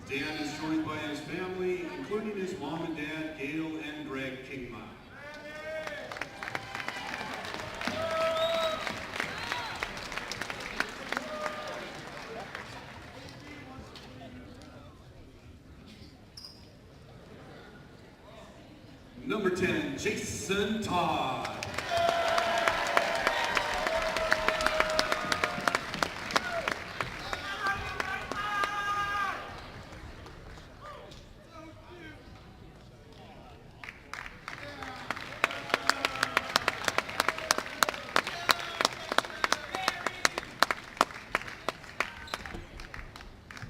Dan is joined by his family, including his mom and dad, Gail and Greg Kamiak. Number 10, Jason Todd.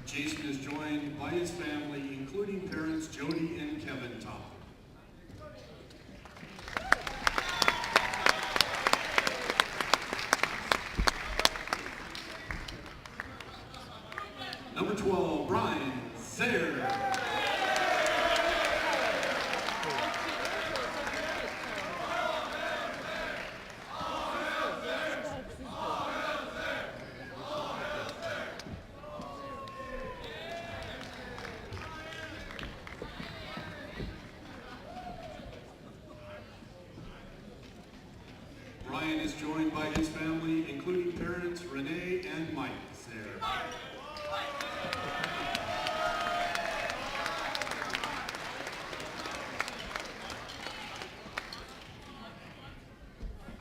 Jason is joined by his family, including parents Jody and Kevin Todd. Number 12, Brian Zaire. Brian is joined by his family, including parents Renee and Mike Zaire.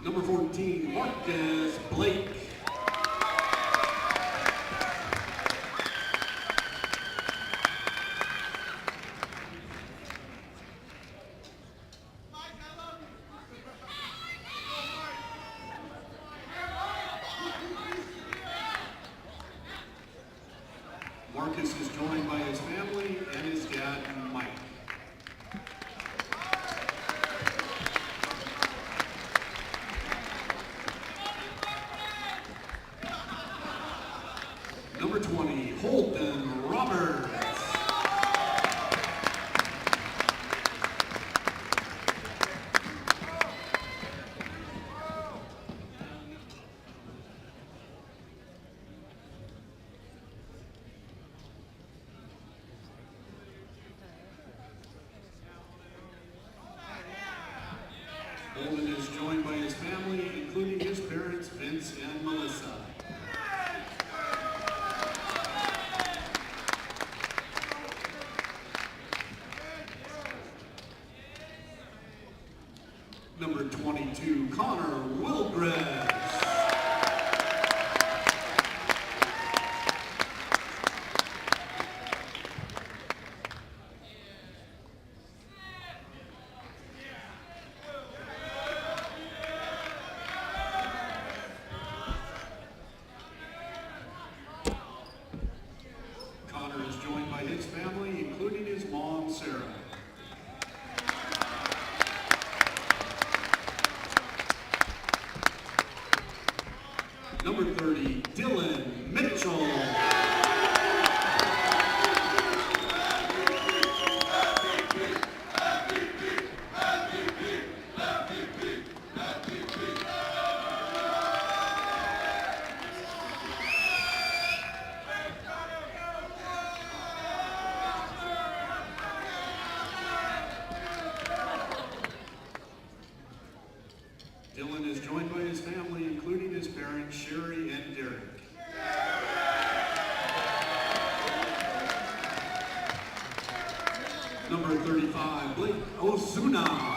Number 14, Marcus Blake. Marcus is joined by his family and his dad, Mike. Number 20, Holden Roberts. Holden is joined by his family, including his parents, Vince and Melissa. Number 22, Connor Wilgres. Connor is joined by his family, including his mom, Sarah. Number 30, Dylan Mitchell. Dylan is joined by his family, including his parents, Sherry and Derek. Number 35, Blake Osuna.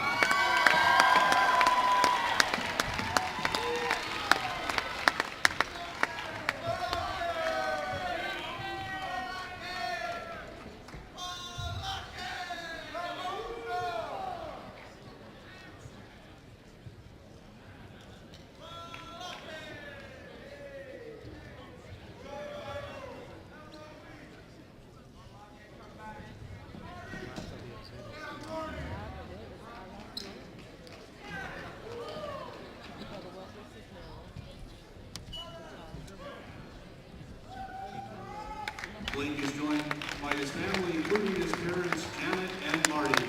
Blake is joined by his family, including his parents, Janet and Marty.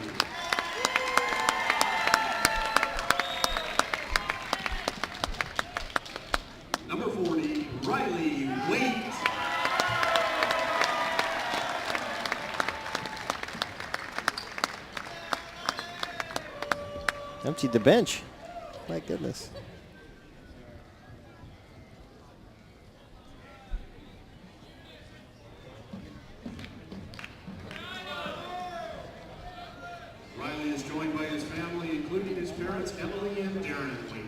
Number 40, Riley Waite. Emptied the bench. My goodness. Riley is joined by his family, including his parents, Emily and Darren Waite.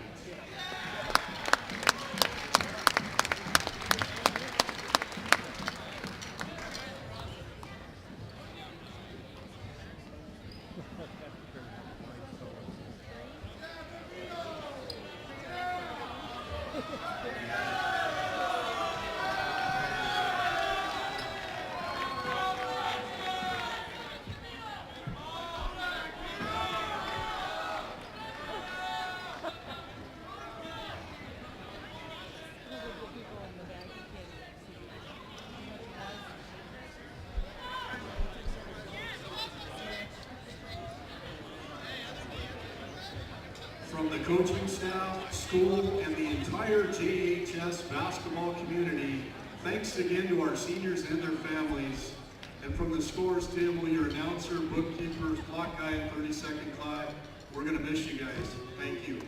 From the coaching staff, school, and the entire JHS basketball community, thanks again to our seniors and their families. And from the scores table, your announcer, bookkeepers, clock guy, and 30-second clock, we're going to miss you guys. Thank you.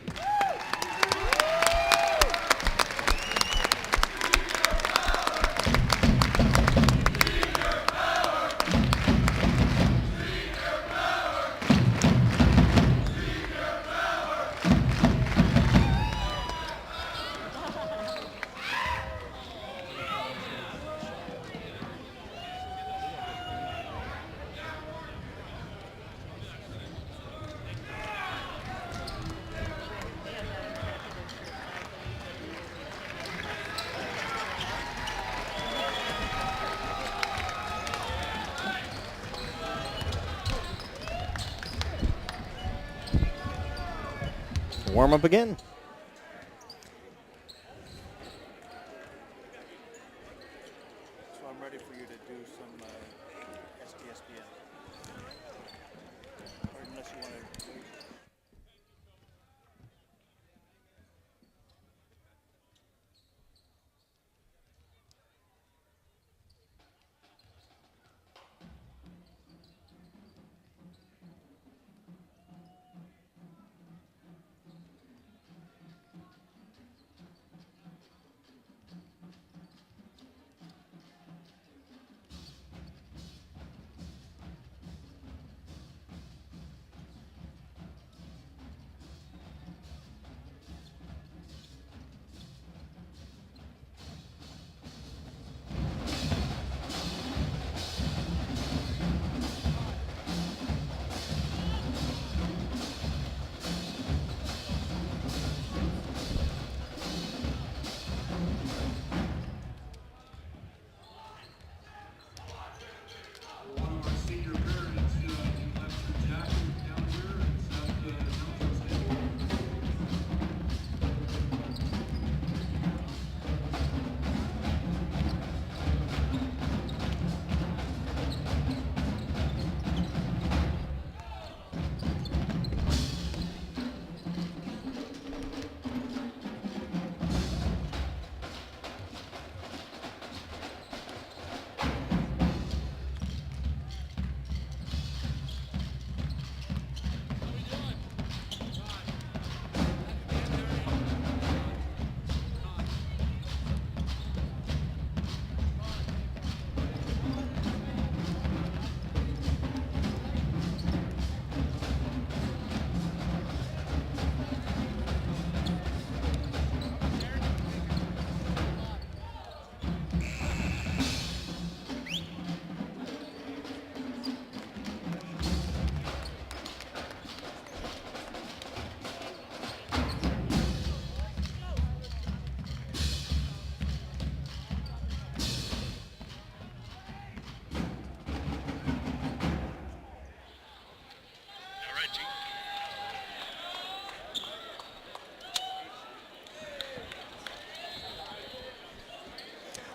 Warm up again. So I'm ready for you to do some STSBN. Or unless you want to wait.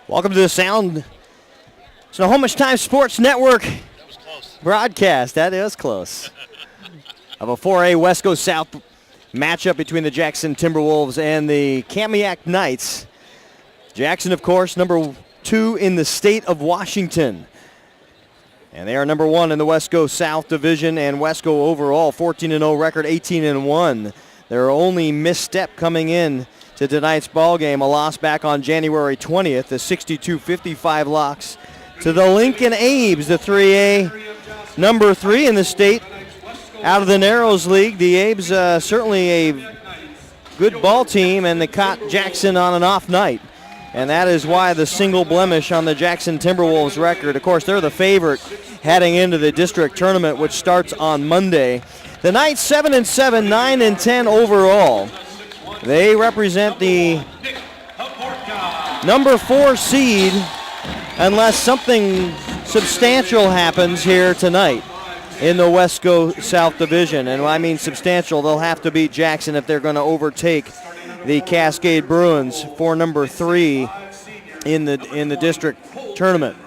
Welcome to the Sound Snohomish Times Sports Network broadcast. That is close. Of a 4A West Coast South matchup between the Jackson Timberwolves and the Kamiak Knights. Jackson, of course, number 2 in the state of Washington. And they are number 1 in the Wesco South Division, and Wesco overall 14-0 record, 18-1. Their only misstep coming in to tonight's ball game, a loss back on January 20th, the 62-55 loss to the Lincoln Abes, the 3A number 3 in the state. Out of the Narrows League, the Abes certainly a good ball team, and they caught Jackson on an off night. And that is why the single blemish on the Jackson Timberwolves record. Of course, they're the favorite heading into the district tournament, which starts on Monday. The Knights 7-7, 9-10 overall. They represent the number 4 seed unless something substantial happens here tonight in the Wesco South Division. And when I mean substantial, they'll have to beat Jackson if they're going to overtake the Cascade Bruins for number 3 in the district tournament.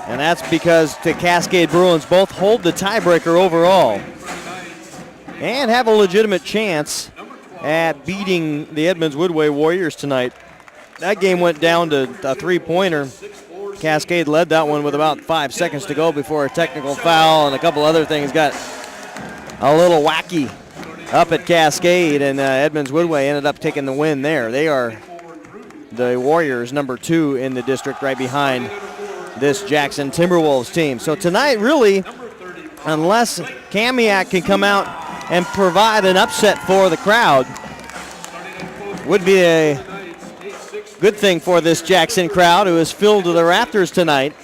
And that's because the Cascade Bruins both hold the tiebreaker overall and have a legitimate chance at beating the Edmonds Woodway Warriors tonight. That game went down to a three-pointer. Cascade led that one with about 5 seconds to go before a technical foul and a couple other things got a little wacky up at Cascade, and Edmonds Woodway ended up taking the win there. They are the Warriors number 2 in the district, right behind this Jackson Timberwolves team. So tonight, really, unless Kamiak can come out and provide an upset for the crowd, would be a good thing for this Jackson crowd, who is filled to the rafters tonight,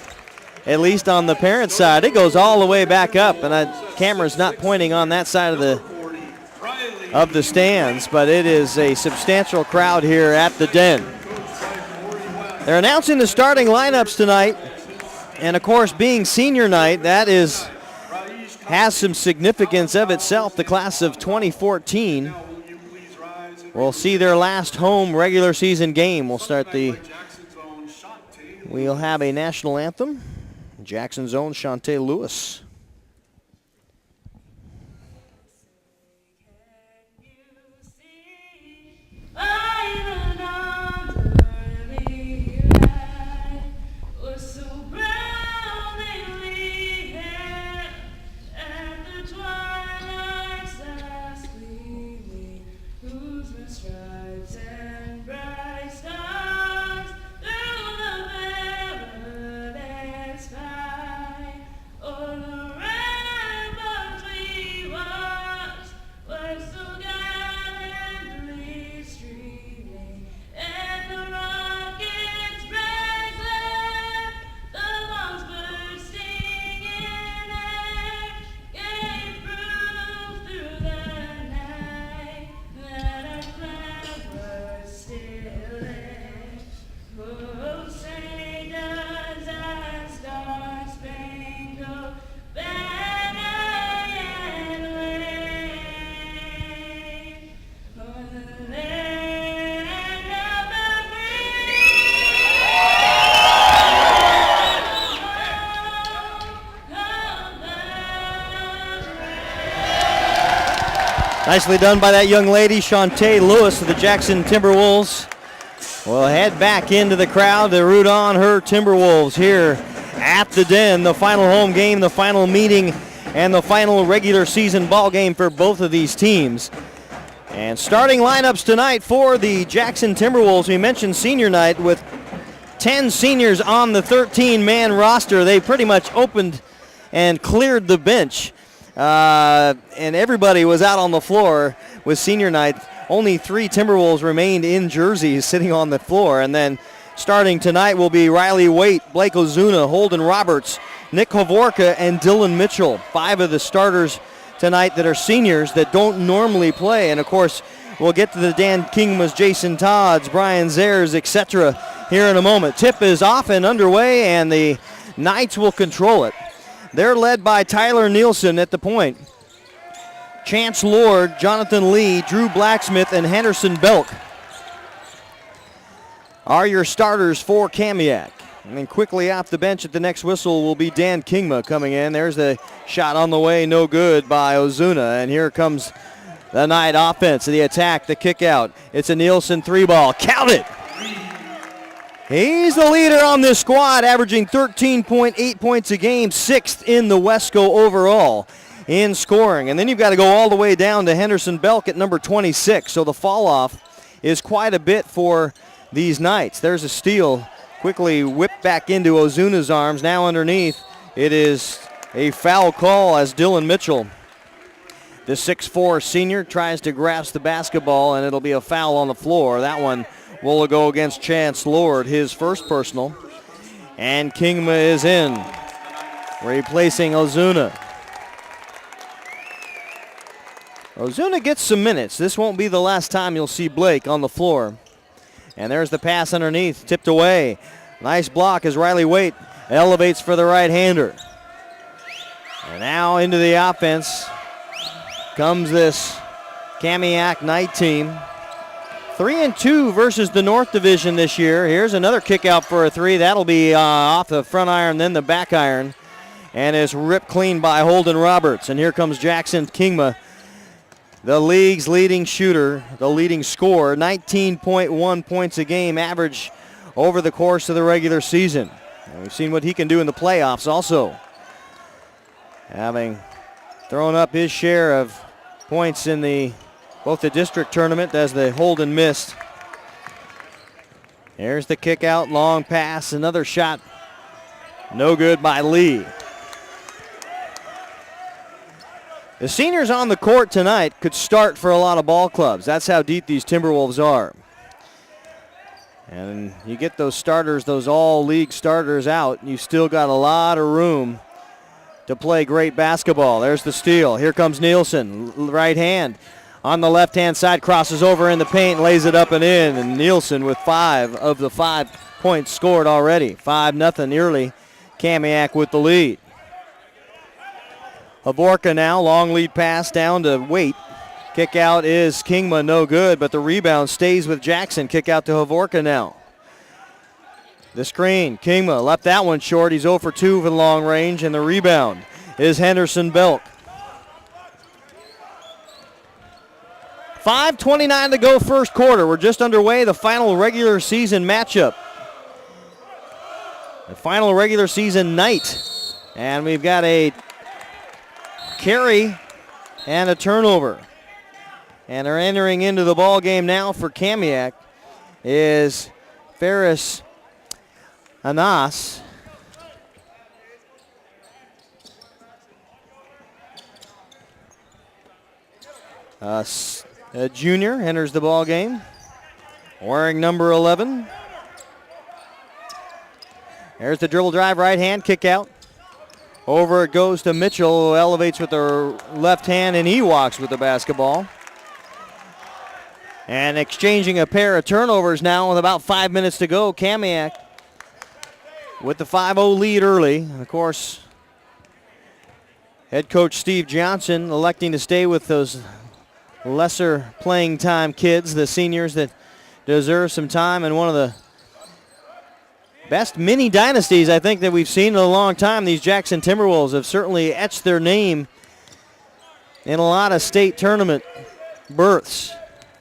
at least on the parent side. It goes all the way back up, and that camera's not pointing on that side of the stands, but it is a substantial crowd here at the Den. They're announcing the starting lineups tonight, and of course, being senior night, that has some significance of itself. The class of 2014 will see their last home regular season game. We'll have a national anthem. Jackson's own Shantae Lewis. Nicely done by that young lady, Shantae Lewis of the Jackson Timberwolves. Will head back into the crowd to root on her Timberwolves here at the Den. The final home game, the final meeting, and the final regular season ball game for both of these teams. And starting lineups tonight for the Jackson Timberwolves. We mentioned senior night with 10 seniors on the 13-man roster. They pretty much opened and cleared the bench. And everybody was out on the floor with senior night. Only 3 Timberwolves remained in jerseys sitting on the floor. And then starting tonight will be Riley Waite, Blake Ozuna, Holden Roberts, Nick Hovorka, and Dylan Mitchell. 5 of the starters tonight that are seniors that don't normally play. And, of course, we'll get to the Dan Kingmas, Jason Todds, Brian Zayers, etc. here in a moment. Tip is off and underway, and the Knights will control it. They're led by Tyler Nielsen at the point. Chance Lord, Jonathan Lee, Drew Blacksmith, and Henderson Belk are your starters for Kamiak. And then quickly off the bench at the next whistle will be Dan Kingma coming in. There's the shot on the way, no good by Ozuna. And here comes the Knight offense, the attack, the kick out. It's a Nielsen 3-ball. Count it! He's the leader on this squad, averaging 13.8 points a game, 6th in the Wesco overall in scoring. And then you've got to go all the way down to Henderson Belk at number 26. So the fall off is quite a bit for these Knights. There's a steal, quickly whipped back into Ozuna's arms. Now underneath, it is a foul call as Dylan Mitchell, the 6'4 senior, tries to grasp the basketball, and it'll be a foul on the floor. That one will go against Chance Lord, his first personal. And Kingma is in, replacing Ozuna. Ozuna gets some minutes. This won't be the last time you'll see Blake on the floor. And there's the pass underneath, tipped away. Nice block as Riley Waite elevates for the right-hander. And now into the offense comes this Kamiak Knight team. 3-2 versus the North Division this year. Here's another kick out for a three. That'll be off the front iron, then the back iron. And it's ripped clean by Holden Roberts. And here comes Jackson Kingma, the league's leading shooter, the leading scorer, 19.1 points a game average over the course of the regular season. And we've seen what he can do in the playoffs also, having thrown up his share of points in both the district tournament as the Holden missed. There's the kick out, long pass, another shot, no good by Lee. The seniors on the court tonight could start for a lot of ball clubs. That's how deep these Timberwolves are. And you get those starters, those all-league starters out, you still got a lot of room to play great basketball. There's the steal. Here comes Nielsen, right hand. On the left-hand side, crosses over in the paint, lays it up and in. And Nielsen with 5 of the 5 points scored already. 5-0 early. Kamiak with the lead. Havorka now, long lead pass down to Waite. Kick out is Kingma, no good, but the rebound stays with Jackson. Kick out to Havorka now. The screen, Kingma left that one short. He's 0 for 2 for the long range, and the rebound is Henderson Belk. 5:29 to go first quarter. We're just underway, the final regular season matchup. The final regular season night. And we've got a carry and a turnover. And they're entering into the ball game now for Kamiak is Ferris Anas. A junior enters the ball game, wearing number 11. There's the dribble drive, right hand, kick out. Over it goes to Mitchell, who elevates with the left hand, and he walks with the basketball. And exchanging a pair of turnovers now with about 5 minutes to go. Kamiak with the 5-0 lead early. And of course, head coach Steve Johnson electing to stay with those lesser playing time kids, the seniors that deserve some time, and one of the best mini dynasties I think that we've seen in a long time. These Jackson Timberwolves have certainly etched their name in a lot of state tournament berths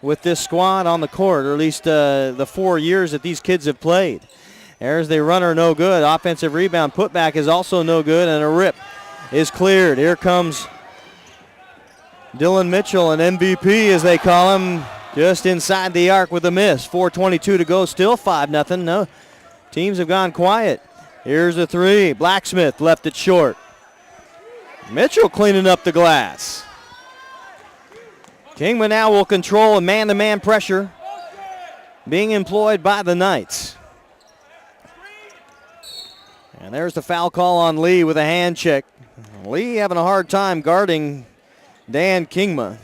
with this squad on the court, or at least the 4 years that these kids have played. There's the runner, no good. Offensive rebound, putback is also no good, and a rip is cleared. Here comes Dylan Mitchell, an MVP as they call him, just inside the arc with a miss. 4:22 to go, still 5-0. No, teams have gone quiet. Here's a three. Blacksmith left it short. Mitchell cleaning up the glass. Kingman now will control a man-to-man pressure being employed by the Knights. And there's the foul call on Lee with a hand check. Lee having a hard time guarding Dan Kingma.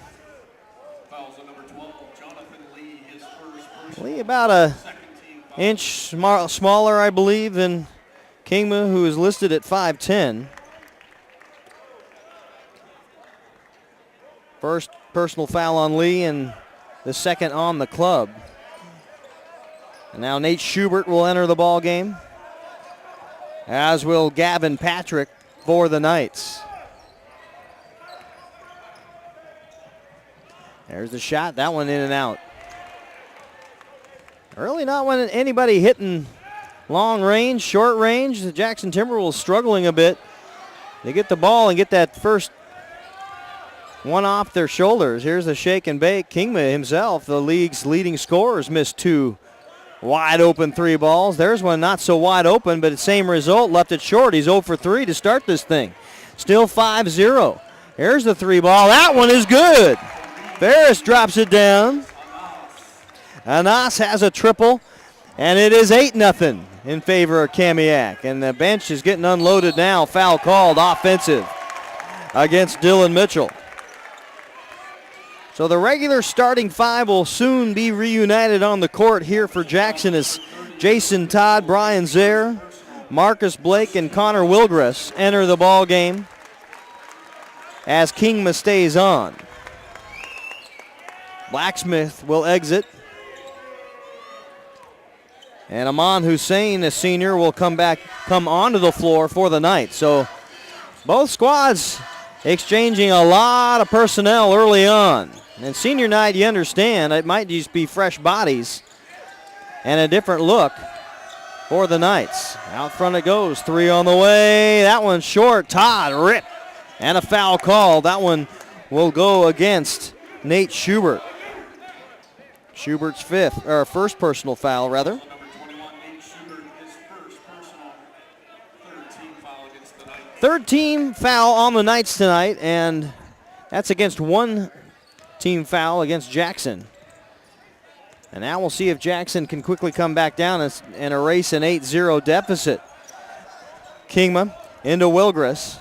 Fouls on number 12, Jonathan Lee, his first Lee about a inch smaller, I believe, than Kingma, who is listed at 5'10". First personal foul on Lee and the second on the club. And now Nate Schubert will enter the ball game, as will Gavin Patrick for the Knights. There's the shot, that one in and out. Really not wanting anybody hitting long range, short range. The Jackson Timberwolves struggling a bit. They get the ball and get that first one off their shoulders. Here's the shake and bake. Kingma himself, the league's leading scorers, missed 2 wide open 3 balls. There's one not so wide open, but the same result, left it short. He's 0 for 3 to start this thing. Still 5-0. Here's the 3 ball. That one is good. Ferris drops it down. Anas has a triple, and it is 8-0 in favor of Kamiak. And the bench is getting unloaded now. Foul called, offensive, against Dylan Mitchell. So the regular starting 5 will soon be reunited on the court here for Jackson as Jason Todd, Brian Zare, Marcus Blake, and Connor Wilgress enter the ball game as Kingma stays on. Blacksmith will exit. And Aman Hussein, a senior, will come onto the floor for the night. So both squads exchanging a lot of personnel early on. And senior night, you understand, it might just be fresh bodies and a different look for the Knights. Out front it goes. 3 on the way. That one's short. Todd rip. And a foul call. That one will go against Nate Schubert. Schubert's first personal foul, rather. Number 21, Nate Schubert, his first personal third-team foul against the Knights. Third team foul on the Knights tonight, and that's against one team foul against Jackson. And now we'll see if Jackson can quickly come back down and erase an 8-0 deficit. Kingma into Wilgress.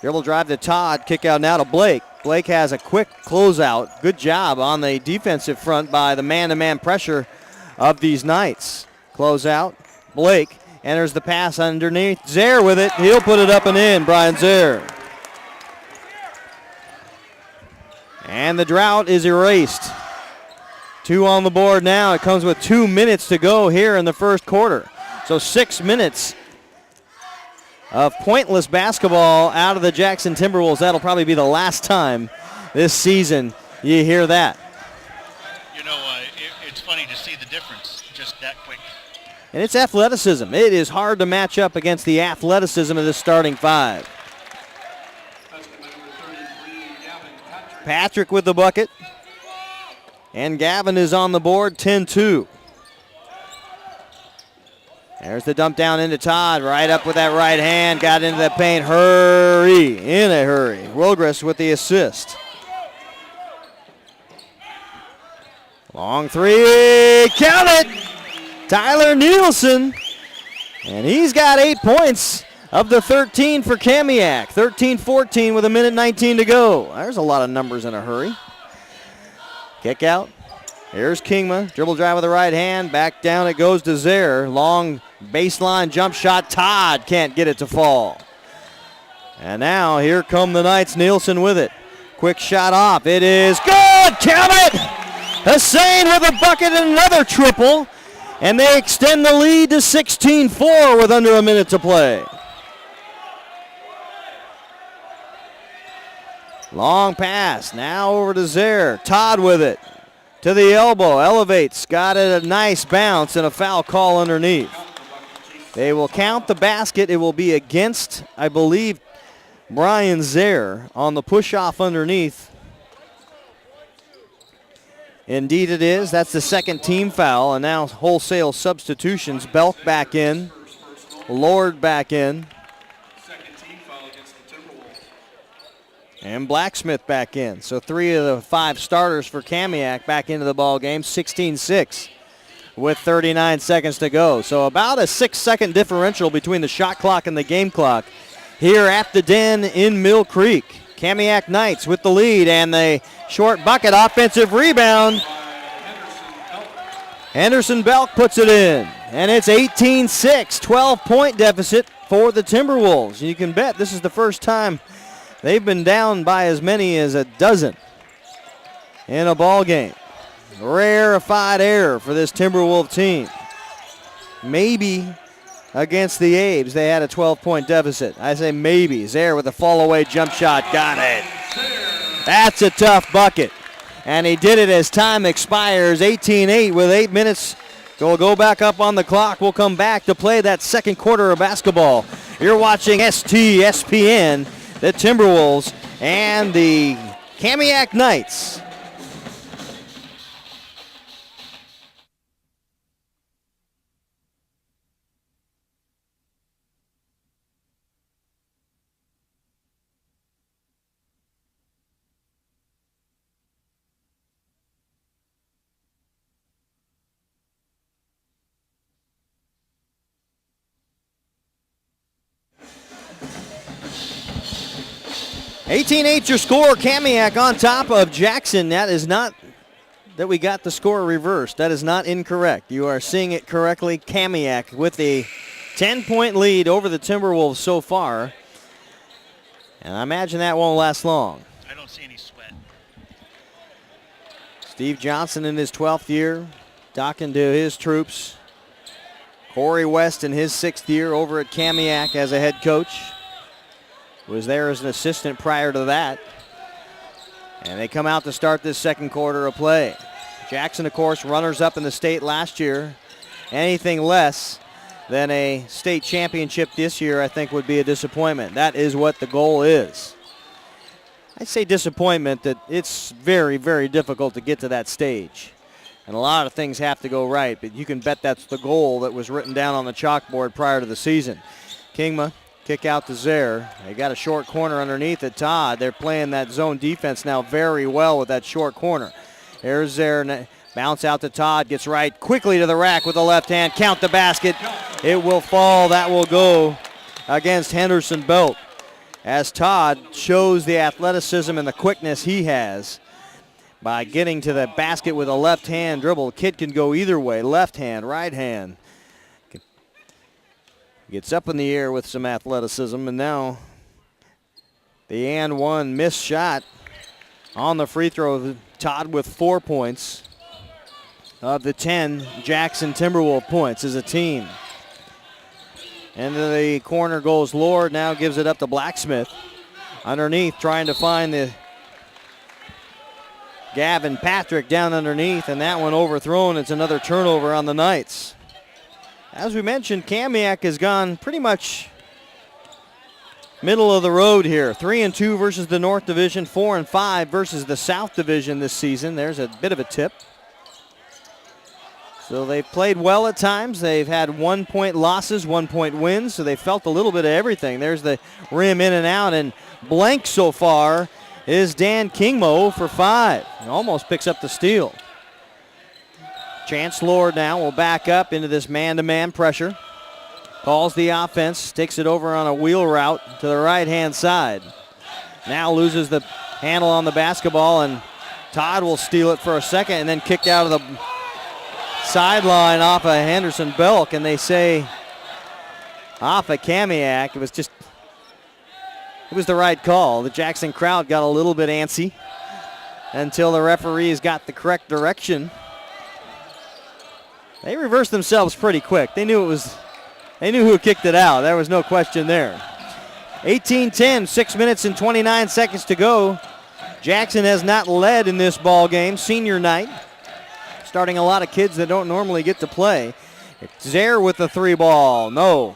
Dribble drive to Todd. Kick out now to Blake. Blake has a quick closeout. Good job on the defensive front by the man-to-man pressure of these Knights. Closeout. Blake enters the pass underneath. Zare with it. He'll put it up and in. Brian Zare. And the drought is erased. 2 on the board now. It comes with 2 minutes to go here in the first quarter. So 6 minutes of pointless basketball out of the Jackson Timberwolves. That'll probably be the last time this season you hear that. You know, it's funny to see the difference just that quick. And it's athleticism. It is hard to match up against the athleticism of this starting 5. Patrick with the bucket. And Gavin is on the board, 10-2. There's the dump down into Todd. Right up with that right hand. Got into the paint. Hurry. In a hurry. Wilgress with the assist. Long 3. Count it. Tyler Nielsen. And he's got 8 points of the 13 for Kamiak. 13-14 with 1:19 to go. There's a lot of numbers in a hurry. Kick out. Here's Kingma. Dribble drive with the right hand. Back down it goes to Zare. Long baseline jump shot. Todd can't get it to fall. And now here come the Knights. Nielsen with it. Quick shot off. It is good. Count it. Hussein with a bucket and another triple. And they extend the lead to 16-4 with under a minute to play. Long pass. Now over to Zare. Todd with it. To the elbow. Elevates. Got it a nice bounce and a foul call underneath. They will count the basket. It will be against, I believe, Brian Zare on the push-off underneath. Indeed it is. That's the second team foul. And now wholesale substitutions. Belk back in. Lord back in. And Blacksmith back in. So 3 of the 5 starters for Kamiak back into the ball game. 16-6 with 39 seconds to go. So about a 6-second differential between the shot clock and the game clock here at the Den in Mill Creek. Kamiak Knights with the lead and the short bucket. Offensive rebound. Henderson Belk puts it in. And it's 18-6. 12-point deficit for the Timberwolves. You can bet this is the first time they've been down by as many as a dozen in a ball game. Rarefied air for this Timberwolf team. Maybe against the Abes they had a 12-point deficit. I say maybe. Zare with a fall-away jump shot. Got it. That's a tough bucket. And he did it as time expires. 18-8 with 8 minutes So we'll go back up on the clock. We'll come back to play that second quarter of basketball. You're watching STSPN, the Timberwolves, and the Kamiak Knights. (18-8) your score. Kamiak on top of Jackson. That is not that we got the score reversed. That is not incorrect. You are seeing it correctly. Kamiak with a 10-point lead over the Timberwolves so far. And I imagine that won't last long. I don't see any sweat. Steve Johnson in his 12th year, talking to his troops. Corey West in his 6th year over at Kamiak as a head coach. Was there as an assistant prior to that. And they come out to start this second quarter of play. Jackson, of course, runners-up in the state last year. Anything less than a state championship this year, I think, would be a disappointment. That is what the goal is. I say disappointment that it's very, very difficult to get to that stage. And a lot of things have to go right, but you can bet that's the goal that was written down on the chalkboard prior to the season. Kingma, kick out to Zaire. They got a short corner underneath it. Todd, they're playing that zone defense now very well with that short corner. There's Zaire, bounce out to Todd, gets right quickly to the rack with the left hand. Count the basket. It will fall. That will go against Henderson Belt as Todd shows the athleticism and the quickness he has by getting to the basket with a left hand dribble. Kid can go either way, left hand, right hand. Gets up in the air with some athleticism, and now the and one missed shot on the free throw. Todd with 4 points of the 10 Jackson Timberwolves points as a team. Into the corner goes Lord, now gives it up to Blacksmith. Underneath, trying to find the Gavin Patrick down underneath, and that one overthrown. It's another turnover on the Knights. As we mentioned, Kamiak has gone pretty much middle of the road here. 3-2 versus the North Division, 4-5 versus the South Division this season. There's a bit of a tip. So they've played well at times. They've had 1-point losses, 1-point wins, so they felt a little bit of everything. There's the rim in and out, and blank so far is Dan Kingmo for 5. He almost picks up the steal. Chance Lord now will back up into this man-to-man pressure. Calls the offense, takes it over on a wheel route to the right-hand side. Now loses the handle on the basketball, and Todd will steal it for a second and then kick out of the sideline off of Henderson Belk, and they say off of Kamiak. It was the right call. The Jackson crowd got a little bit antsy until the referees got the correct direction. They reversed themselves pretty quick. They knew who kicked it out. There was no question there. 18-10, 6 minutes and 29 seconds to go. Jackson has not led in this ball game. Senior night. Starting a lot of kids that don't normally get to play. Zaire with the 3 ball. No.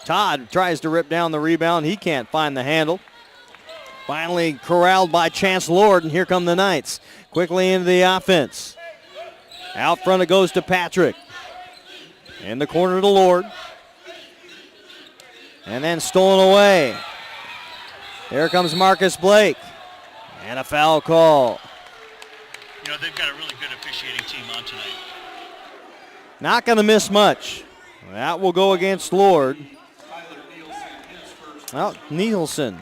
Todd tries to rip down the rebound. He can't find the handle. Finally corralled by Chance Lord, and here come the Knights. Quickly into the offense. Out front it goes to Patrick. In the corner to Lord. And then stolen away. Here comes Marcus Blake. And a foul call. You know, they've got a really good officiating team on tonight. Not going to miss much. That will go against Lord. Well, Nielsen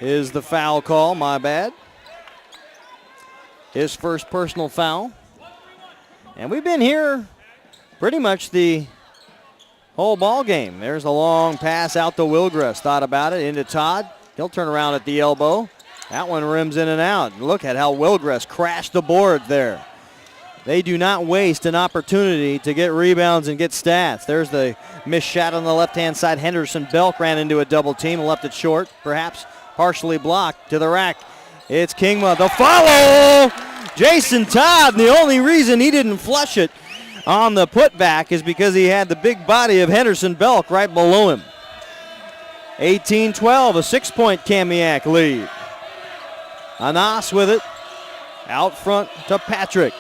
is the foul call, my bad. His first personal foul. And we've been here pretty much the whole ball game. There's a long pass out to Wilgress. Thought about it into Todd. He'll turn around at the elbow. That one rims in and out. Look at how Wilgress crashed the board there. They do not waste an opportunity to get rebounds and get stats. There's the missed shot on the left-hand side. Henderson Belk ran into a double team and left it short, perhaps partially blocked to the rack. It's Kingma. The follow! Jason Todd, the only reason he didn't flush it on the putback is because he had the big body of Henderson Belk right below him. 18-12, a 6-point Kamiak lead. Anas with it. Out front to Patrick.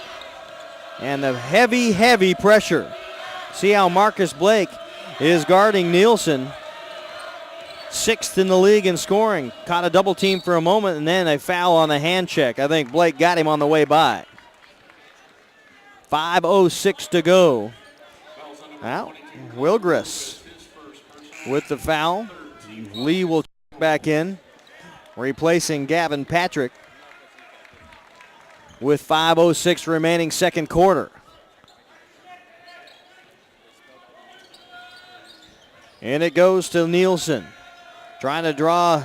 And the heavy, heavy pressure. See how Marcus Blake is guarding Nielsen. 6th in the league in scoring. Caught a double team for a moment and then a foul on the hand check. I think Blake got him on the way by. 5:06 to go. Well, Wilgris with the foul. Lee will check back in, replacing Gavin Patrick with 5:06 remaining second quarter. And it goes to Nielsen, trying to draw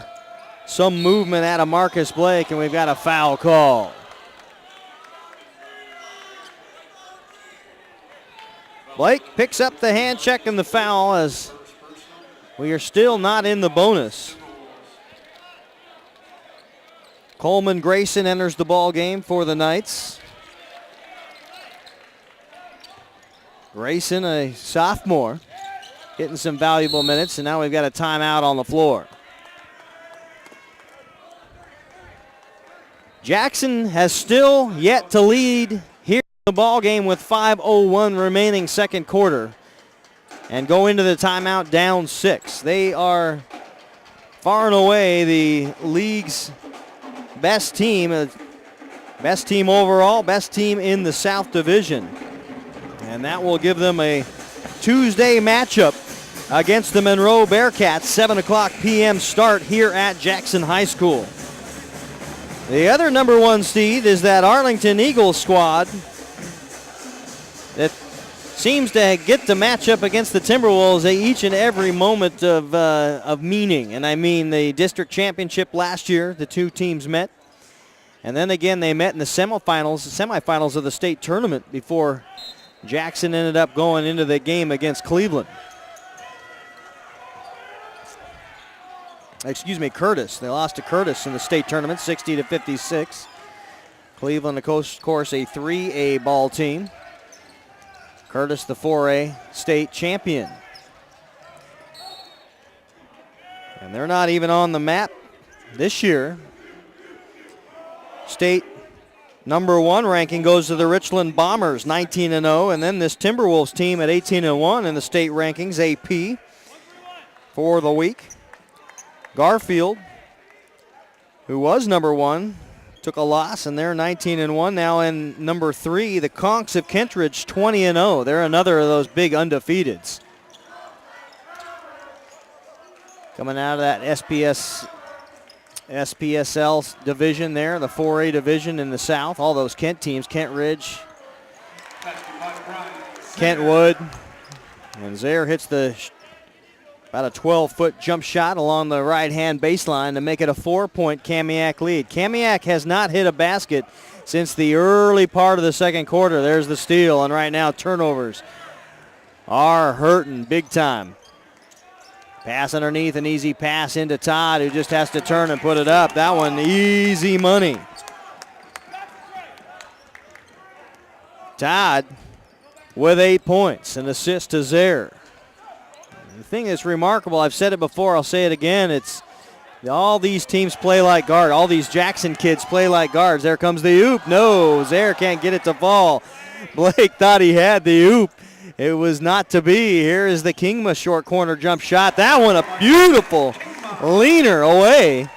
some movement out of Marcus Blake, and we've got a foul call. Blake picks up the hand check and the foul as we are still not in the bonus. Coleman Grayson enters the ball game for the Knights. Grayson, a sophomore, getting some valuable minutes, and now we've got a timeout on the floor. Jackson has still yet to lead here in the ball game with 5:01 remaining second quarter and go into the timeout down 6. They are far and away the league's best team overall, best team in the South Division. And that will give them a Tuesday matchup against the Monroe Bearcats, 7 o'clock p.m. start here at Jackson High School. The other number 1 seed is that Arlington Eagles squad that seems to get the matchup against the Timberwolves each and every moment of meaning. And I mean the district championship last year, the two teams met. And then again they met in the semifinals of the state tournament before Jackson ended up going into the game against Cleveland. Curtis. They lost to Curtis in the state tournament, 60-56. Cleveland, of course, a 3A ball team. Curtis, the 4A state champion. And they're not even on the map this year. State number 1 ranking goes to the Richland Bombers, 19-0, and then this Timberwolves team at 18-1 in the state rankings, AP, for the week. Garfield, who was number 1, took a loss, and they're 19-1 now. In number 3, the Conks of Kentridge, 20-0. They're another of those big undefeateds. Coming out of that SPSL division there, the 4A division in the South. All those Kent teams, Kent Ridge, Kentwood, and Zaire hits about a 12-foot jump shot along the right-hand baseline to make it a 4-point Kamiak lead. Kamiak has not hit a basket since the early part of the second quarter. There's the steal, and right now turnovers are hurting big time. Pass underneath, an easy pass into Todd, who just has to turn and put it up. That one, easy money. Todd with 8 points, an assist to Zaire. The thing that's remarkable, I've said it before, I'll say it again, it's all these teams play like guard. All these Jackson kids play like guards. There comes the oop. No, Zaire can't get it to fall. Blake thought he had the oop. It was not to be. Here is the Kingma short corner jump shot. That one a beautiful leaner away.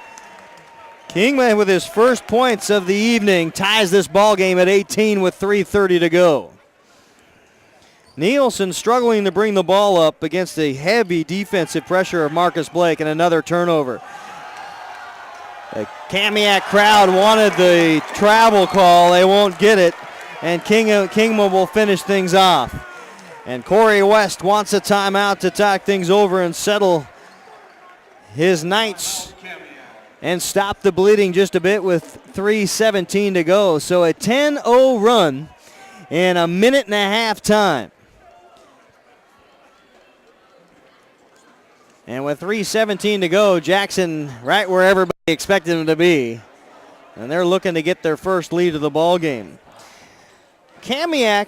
Kingma with his first points of the evening ties this ball game at 18 with 3:30 to go. Nielsen struggling to bring the ball up against the heavy defensive pressure of Marcus Blake, and another turnover. The Kamiak crowd wanted the travel call. They won't get it, and Kingma will finish things off. And Corey West wants a timeout to talk things over and settle his Knights and stop the bleeding just a bit with 3:17 to go. So a 10-0 run in a minute and a half time. And with 3:17 to go, Jackson right where everybody expected him to be. And they're looking to get their first lead of the ball game. Kamiak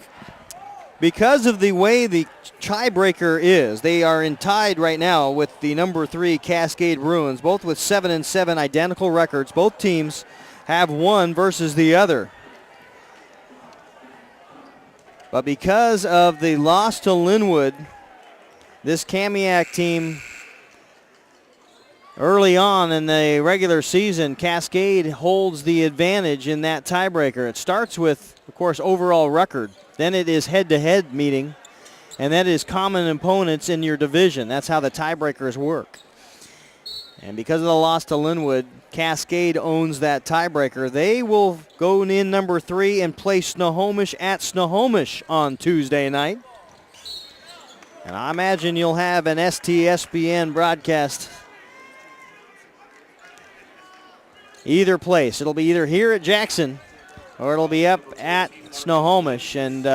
because of the way the tiebreaker is, they are tied right now with the number 3 Cascade Bruins, both with 7-7 identical records. Both teams have one versus the other. But because of the loss to Linwood, this Kamiak team early on in the regular season, Cascade holds the advantage in that tiebreaker. It starts with, of course, overall record. Then it is head-to-head meeting, and that is common opponents in your division. That's how the tiebreakers work. And because of the loss to Linwood, Cascade owns that tiebreaker. They will go in number 3 and play Snohomish at Snohomish on Tuesday night. And I imagine you'll have an STSPN broadcast either place. It'll be either here at Jackson or it'll be up at Snohomish. And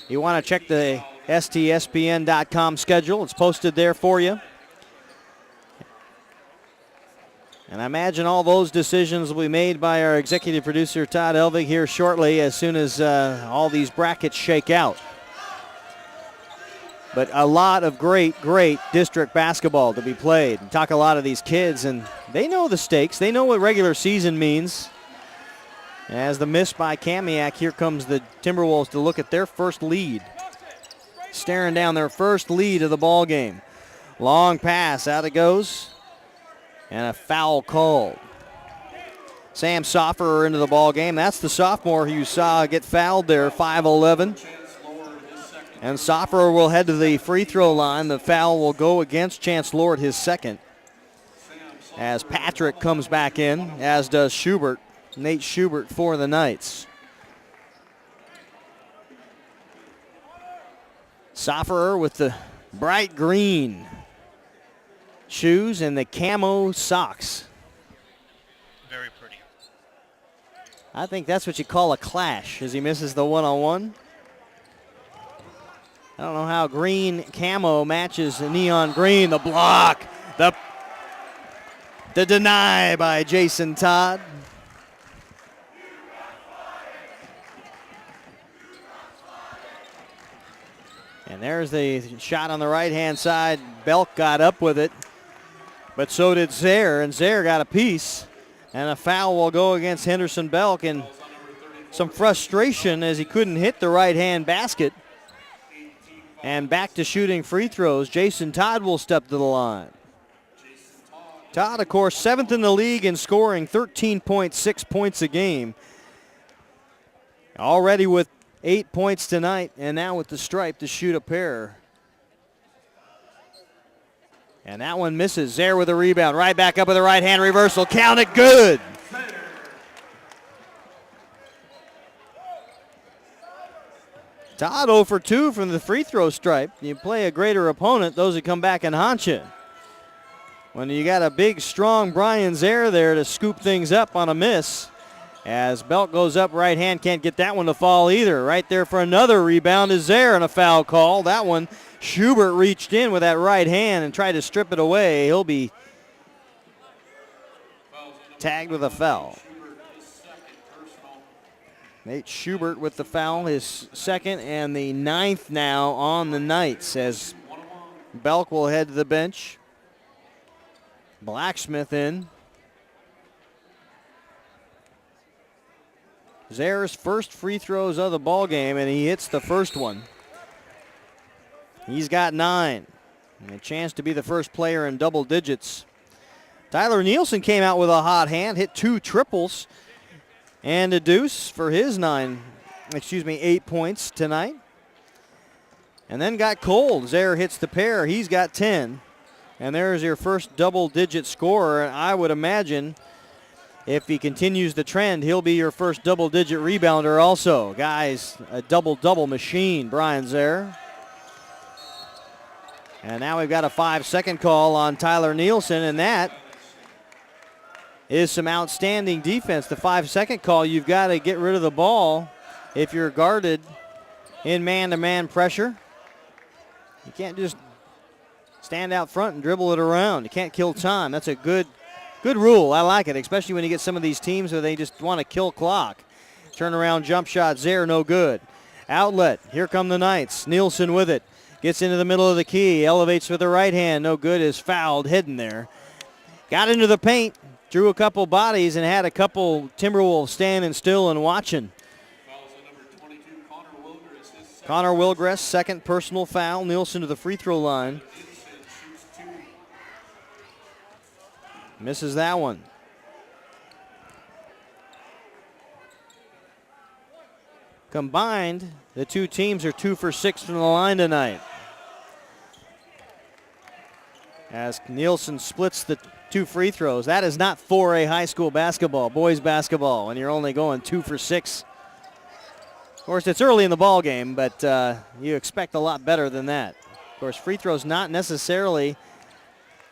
you want to check the STSPN.com schedule. It's posted there for you. And I imagine all those decisions will be made by our executive producer, Todd Elvig, here shortly as soon as all these brackets shake out. But a lot of great district basketball to be played. We talk a lot of these kids, and they know the stakes. They know what regular season means. As the miss by Kamiak, here comes the Timberwolves to look at their first lead. Staring down their first lead of the ball game. Long pass, out it goes. And a foul called. Sam Sofferer into the ball game. That's the sophomore who you saw get fouled there, 5'11". And Sofferer will head to the free throw line. The foul will go against Chance Lord, his second. As Patrick comes back in, as does Schubert, Nate Schubert for the Knights. Sofferer with the bright green shoes and the camo socks. Very pretty. I think that's what you call a clash as he misses the one-on-one. I don't know how green camo matches the neon green. The block, the deny by Jason Todd. And there's the shot on the right-hand side. Belk got up with it, but so did Zaire, and Zaire got a piece. And a foul will go against Henderson Belk, and some frustration as he couldn't hit the right-hand basket. And back to shooting free throws. Jason Todd will step to the line. Todd, of course, 7th in the league in scoring, 13.6 points a game. Already with 8 points tonight, and now with the stripe to shoot a pair. And that one misses. Zaire with a rebound. Right back up with a right-hand reversal. Count it, good. Todd 0 for 2 from the free throw stripe. You play a greater opponent, those that come back and haunt you. When you got a big, strong Brian Zaire there to scoop things up on a miss. As Belk goes up right hand, can't get that one to fall either. Right there for another rebound is Zaire and a foul call. That one, Schubert reached in with that right hand and tried to strip it away. He'll be tagged with a foul. Nate Schubert with the foul, his second and the 9th now on the Knights as Belk will head to the bench. Blacksmith in. Zaire's first free throws of the ball game, and he hits the first one. He's got 9, and a chance to be the first player in double digits. Tyler Nielsen came out with a hot hand, hit 2 triples and a deuce for his 8 points tonight. And then got cold. Zaire hits the pair. He's got 10. And there's your first double-digit scorer. I would imagine if he continues the trend, he'll be your first double-digit rebounder also. Guys, a double-double machine, Brian Zaire. And now we've got a 5-second call on Tyler Nielsen, and that is some outstanding defense. The 5-second call, you've got to get rid of the ball if you're guarded in man-to-man pressure. You can't just stand out front and dribble it around. You can't kill time. That's a good rule. I like it, especially when you get some of these teams where they just want to kill clock. Turnaround jump shot, Zaire, no good. Outlet. Here come the Knights. Nielsen with it. Gets into the middle of the key. Elevates with the right hand. No good. Is fouled. Hidden there. Got into the paint. Drew a couple bodies and had a couple Timberwolves standing still and watching. Connor Wilgress, second personal foul. Nielsen to the free throw line. Misses that one. Combined, the two teams are 2 for 6 from the line tonight. As Nielsen splits the 2 free throws. That is not 4A high school basketball, boys basketball, and you're only going 2 for 6. Of course, it's early in the ball game, but you expect a lot better than that. Of course, free throws not necessarily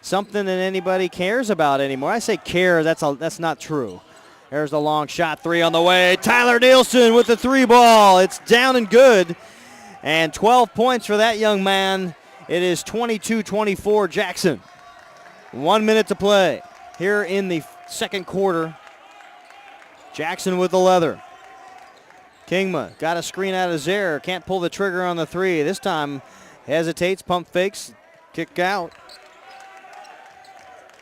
something that anybody cares about anymore. I say care, that's not true. There's the long shot, 3 on the way. Tyler Nielsen with the 3 ball. It's down and good. And 12 points for that young man. It is 22-24 Jackson. 1 minute to play here in the second quarter. Jackson with the leather. Kingma got a screen out of Zaire. Can't pull the trigger on the 3. This time hesitates, pump fakes, kick out.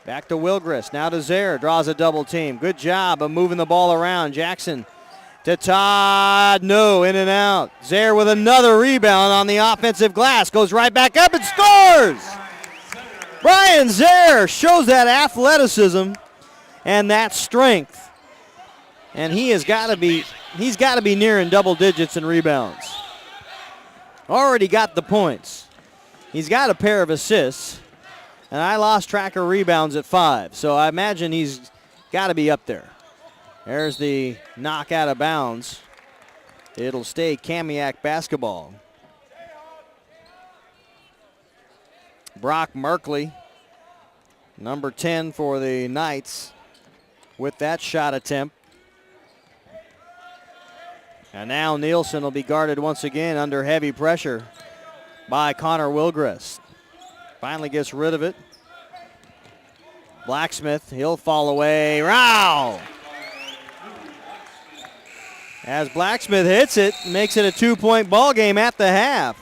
Back to Wilgress. Now to Zaire. Draws a double team. Good job of moving the ball around. Jackson to Todd. No, in and out. Zaire with another rebound on the offensive glass. Goes right back up and scores. Brian Zaire shows that athleticism and that strength. And he's got to be nearing double digits in rebounds. Already got the points. He's got a pair of assists. And I lost track of rebounds at 5, so I imagine he's got to be up there. There's the knock out of bounds. It'll stay Kamiak basketball. Brock Merkley, number 10 for the Knights, with that shot attempt. And now Nielsen will be guarded once again under heavy pressure by Connor Wilgress. Finally gets rid of it. Blacksmith, he'll fall away. Row! As Blacksmith hits it, makes it a 2-point ball game at the half.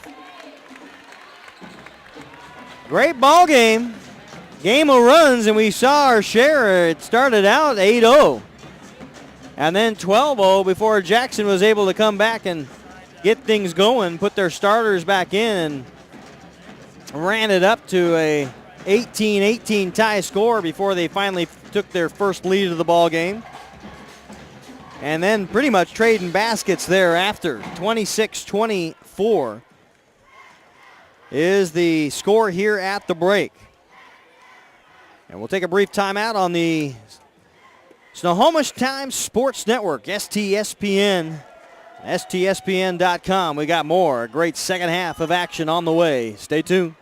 Great ball game. Game of runs, and we saw our share. It started out 8-0. And then 12-0 before Jackson was able to come back and get things going, put their starters back in, and ran it up to a 18-18 tie score before they finally took their first lead of the ball game. And then pretty much trading baskets thereafter. 26-24 is the score here at the break. And we'll take a brief timeout on the Snohomish Times Sports Network, STSPN, STSPN.com. We got more. A great second half of action on the way. Stay tuned.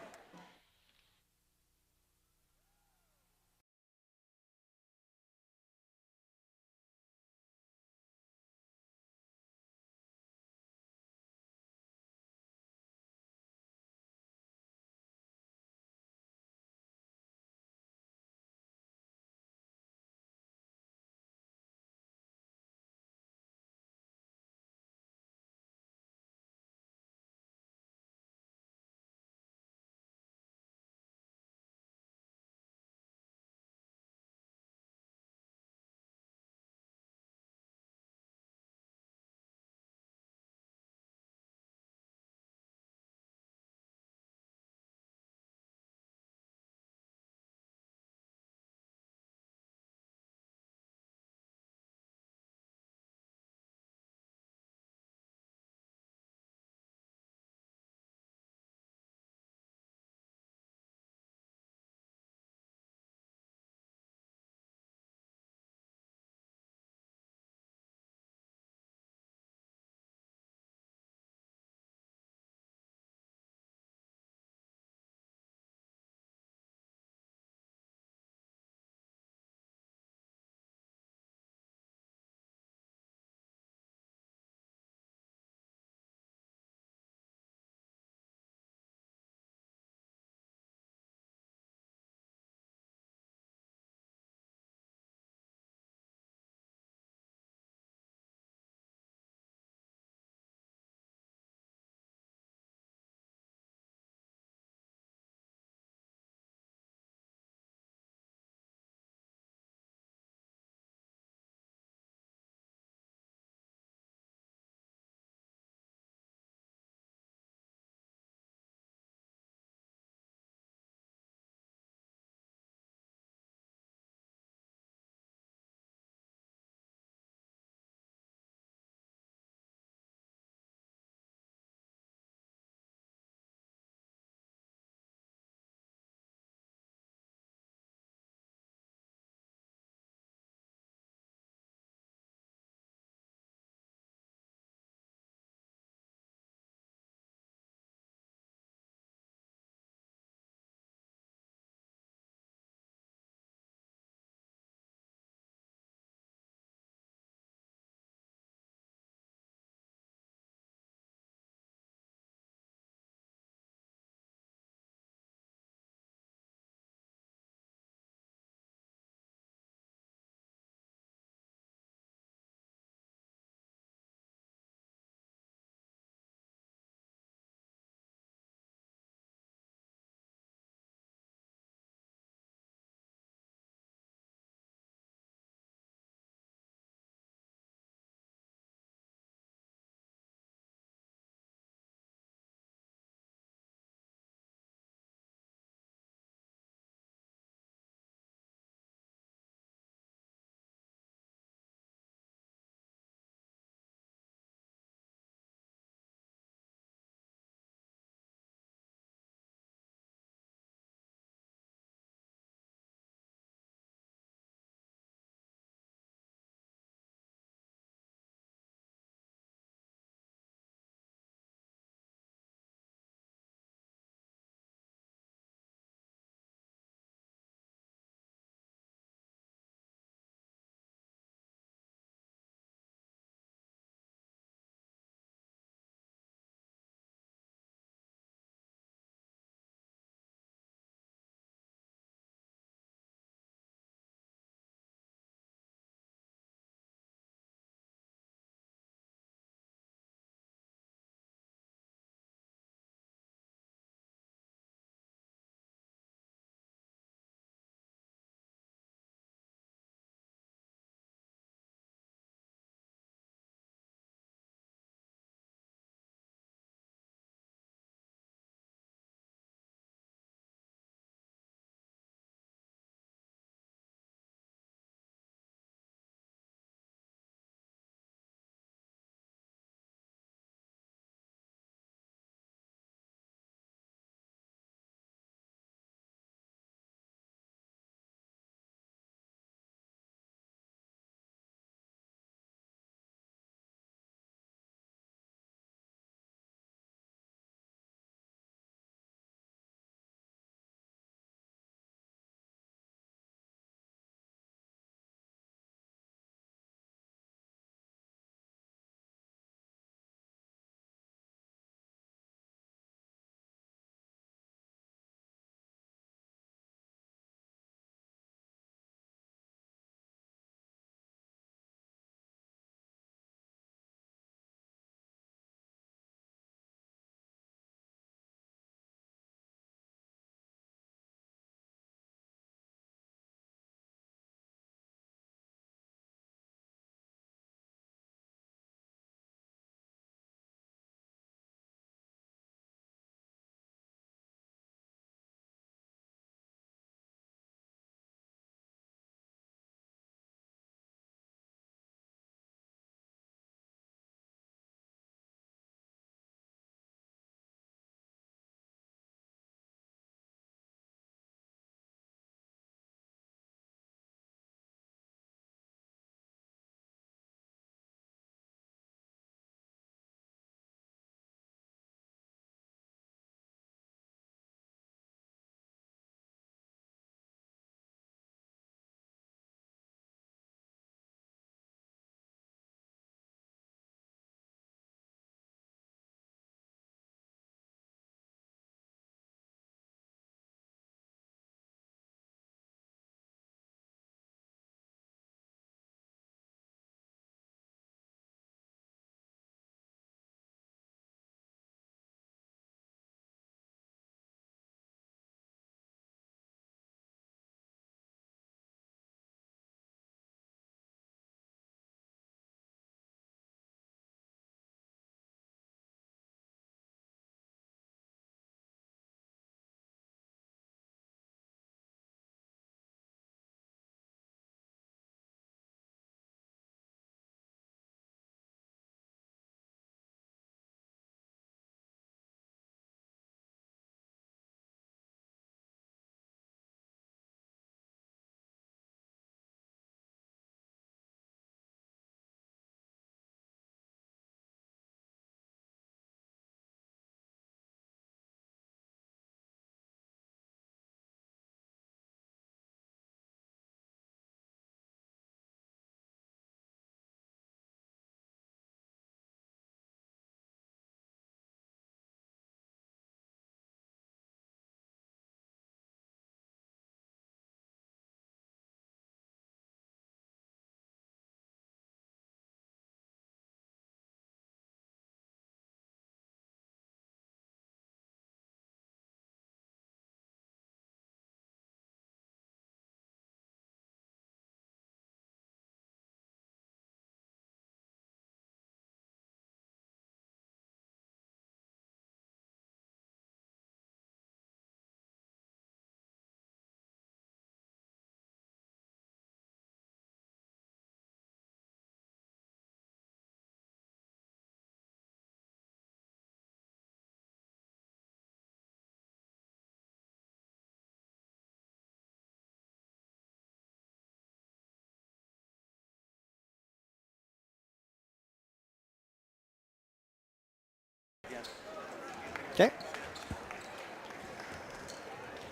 Okay.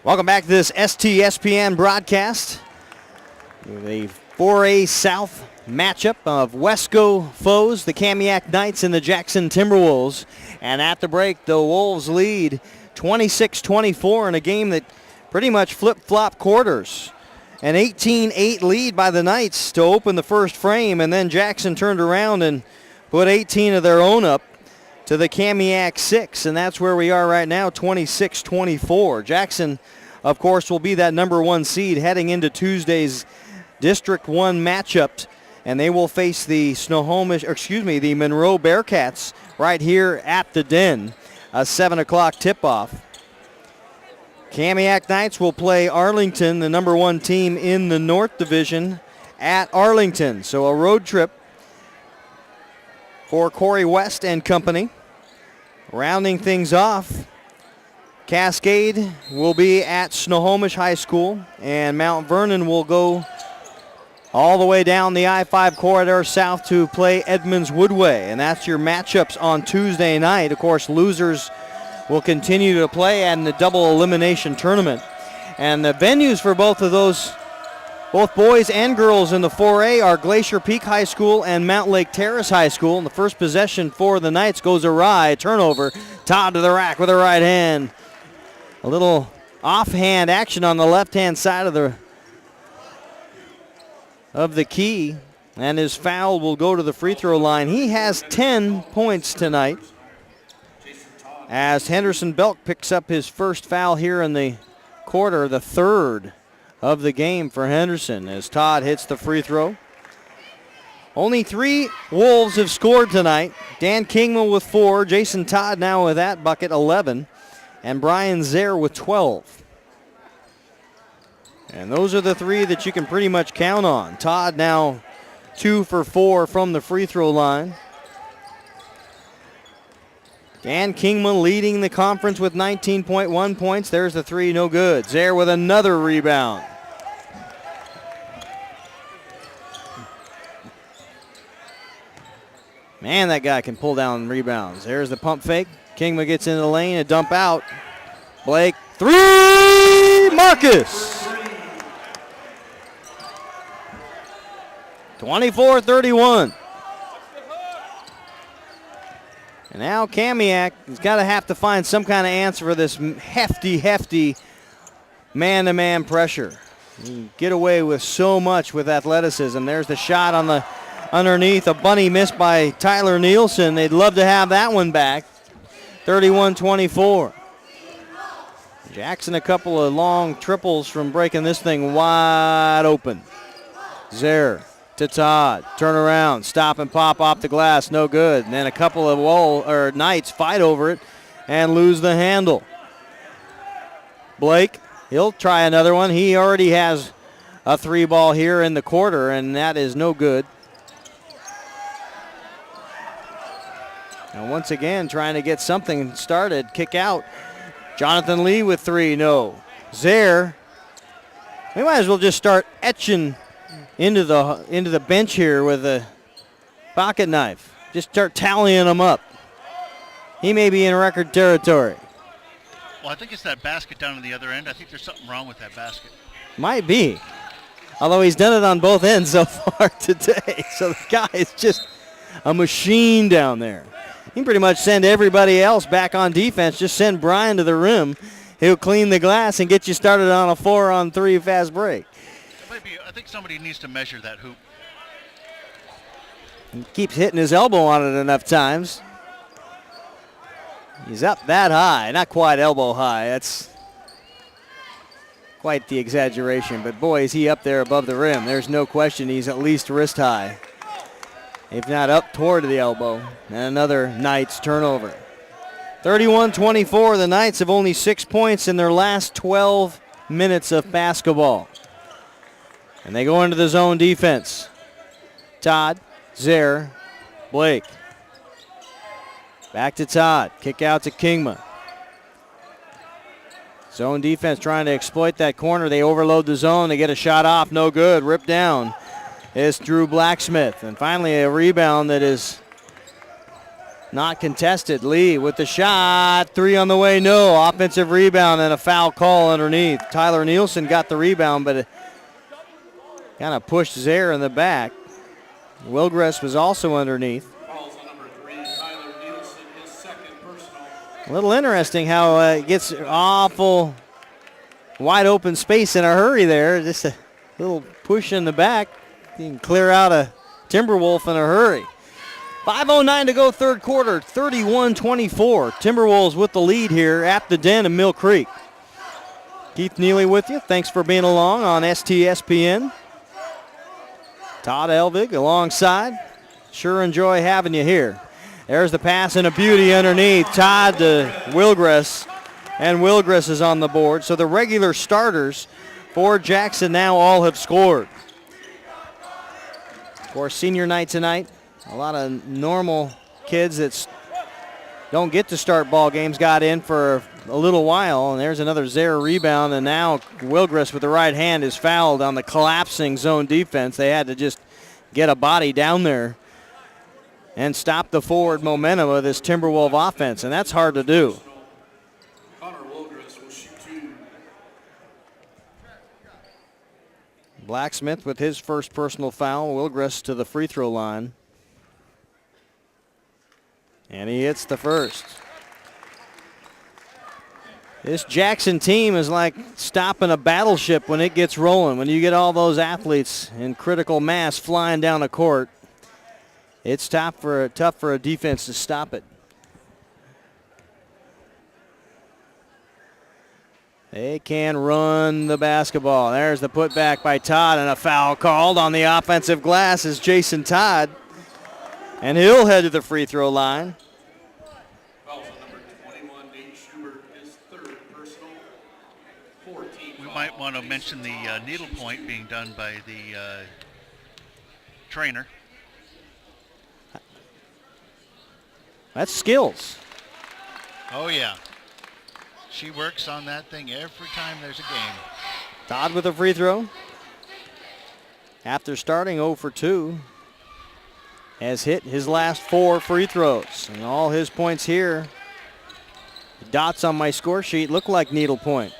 Welcome back to this STSPN broadcast. The 4A South matchup of Wesco foes, the Kamiak Knights and the Jackson Timberwolves. And at the break, the Wolves lead 26-24 in a game that pretty much flip-flop quarters. An 18-8 lead by the Knights to open the first frame, and then Jackson turned around and put 18 of their own up to the Kamiak 6, and that's where we are right now, 26-24. Jackson, of course, will be that number 1 seed heading into Tuesday's District 1 matchup, and they will face the the Monroe Bearcats right here at the Den, a 7 o'clock tip-off. Kamiak Knights will play Arlington, the number 1 team in the North Division, at Arlington. So a road trip for Corey West and company. Rounding things off, Cascade will be at Snohomish High School, and Mount Vernon will go all the way down the I-5 corridor south to play Edmonds Woodway. And that's your matchups on Tuesday night. Of course, losers will continue to play in the double elimination tournament. And the venues for both of those, both boys and girls in the 4A, are Glacier Peak High School and Mount Lake Terrace High School. And the first possession for the Knights goes awry. Turnover. Todd to the rack with a right hand. A little offhand action on the left-hand side of the key. And his foul will go to the free throw line. He has 10 points tonight, as Henderson Belk picks up his first foul here in the quarter, the third of the game for Henderson, as Todd hits the free throw. Only 3 Wolves have scored tonight. Dan Kingman with 4, Jason Todd now with that bucket, 11, and Brian Zare with 12. And those are the 3 that you can pretty much count on. Todd now 2 for 4 from the free throw line. Dan Kingman leading the conference with 19.1 points. There's the 3, no good. Zare with another rebound. Man, that guy can pull down rebounds. There's the pump fake. Kingman gets into the lane, a dump out. Blake, 3, Marcus. 24-31. And now Kamiak has got to have to find some kind of answer for this hefty man-to-man pressure. You can get away with so much with athleticism. There's the shot on the underneath, a bunny miss by Tyler Nielsen. They'd love to have that one back. 31-24. Jackson a couple of long triples from breaking this thing wide open. Zare to Todd, turn around, stop and pop off the glass, no good. And then a couple of Knights fight over it and lose the handle. Blake, he'll try another one. He already has a 3 ball here in the quarter, and that is no good. And once again, trying to get something started, kick out. Jonathan Lee with 3, no. Zare, we might as well just start etching into the bench here with a pocket knife. Just start tallying them up. He may be in record territory. Well, I think it's that basket down to the other end. I think there's something wrong with that basket. Might be. Although he's done it on both ends so far today. So the guy is just a machine down there. He can pretty much send everybody else back on defense. Just send Brian to the rim. He'll clean the glass and get you started on a 4-on-3 fast break. I think somebody needs to measure that hoop. He keeps hitting his elbow on it enough times. He's up that high. Not quite elbow high. That's quite the exaggeration. But, boy, is he up there above the rim. There's no question he's at least wrist high, if not up toward the elbow. And another Knights turnover. 31-24. The Knights have only 6 points in their last 12 minutes of basketball. And they go into the zone defense. Todd, Zare, Blake. Back to Todd. Kick out to Kingma. Zone defense trying to exploit that corner. They overload the zone. They get a shot off. No good. Ripped down is Drew Blacksmith. And finally a rebound that is Not contested. Lee with the shot. 3 on the way, no. Offensive rebound and a foul call underneath. Tyler Nielsen got the rebound, but it kind of pushed Zaire in the back. Wilgress was also underneath. Fouls on number 3, Tyler Nielsen, his second personal. A little interesting how it gets awful wide open space in a hurry there. Just a little push in the back. You can clear out a Timberwolf in a hurry. 5:09 to go, third quarter, 31-24. Timberwolves with the lead here at the Den in Mill Creek. Keith Neely with you. Thanks for being along on STSPN. Todd Elvig alongside. Sure enjoy having you here. There's the pass and a beauty underneath. Todd to Wilgress, and Wilgress is on the board. So the regular starters for Jackson now all have scored. Of course, senior night tonight. A lot of normal kids that don't get to start ball games got in for a little while, and there's another Zaire rebound, and now Wilgress with the right hand is fouled on the collapsing zone defense. They had to just get a body down there and stop the forward momentum of this Timberwolf offense, and that's hard to do. Connor Wilgress will shoot 2. Blacksmith with his first personal foul. Wilgress to the free throw line. And he hits the first. This Jackson team is like stopping a battleship when it gets rolling. When you get all those athletes in critical mass flying down the court, it's tough for a defense to stop it. They can run the basketball. There's the putback by Todd, and a foul called on the offensive glass is Jason Todd. And he'll head to the free throw line. Fouls on number 21, Nate Schubert, his third personal. 14. We might want to mention the needle point being done by the trainer. That's skills. Oh, yeah. She works on that thing every time there's a game. Todd with a free throw. After starting 0 for 2. Has hit his last 4 free throws. And all his points here, the dots on my score sheet look like needlepoint.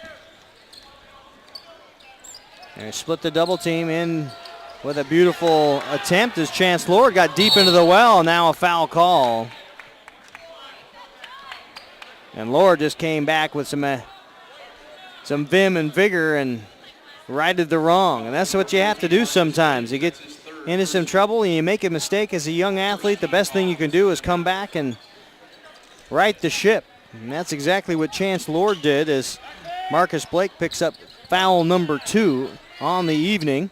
And split the double team in with a beautiful attempt as Chance Lord got deep into the well. Now a foul call. And Lord just came back with some vim and vigor and righted the wrong. And that's what you have to do sometimes. You get into some trouble and you make a mistake as a young athlete, the best thing you can do is come back and right the ship. And that's exactly what Chance Lord did as Marcus Blake picks up foul number 2 on the evening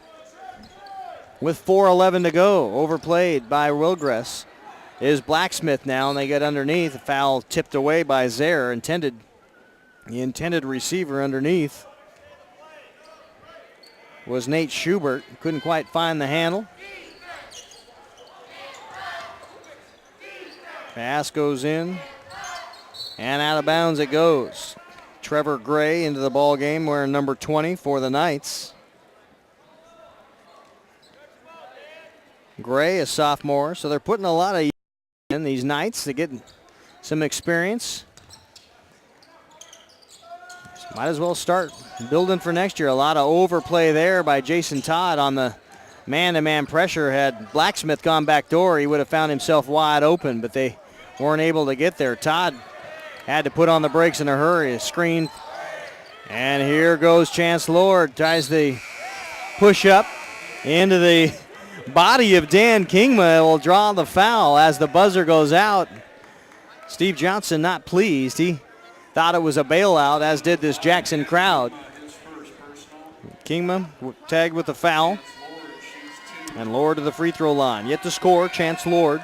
with 4:11 to go. Overplayed by Wilgress is Blacksmith now, and they get underneath. A foul tipped away by Zaire. The intended receiver underneath was Nate Schubert. Couldn't quite find the handle. Pass goes in, and out of bounds it goes. Trevor Gray into the ball game wearing number 20 for the Knights. Gray, a sophomore, so they're putting a lot of in these Knights to get some experience. Might as well start building for next year. A lot of overplay there by Jason Todd on the man-to-man pressure. Had Blacksmith gone back door, he would have found himself wide open, but they weren't able to get there. Todd had to put on the brakes in a hurry. A screen. And here goes Chance Lord. Tries the push-up into the body of Dan Kingma. Will draw the foul as the buzzer goes out. Steve Johnson not pleased. He thought it was a bailout, as did this Jackson crowd. Kingma tagged with the foul. And Lord to the free throw line. Yet to score, Chance Lord,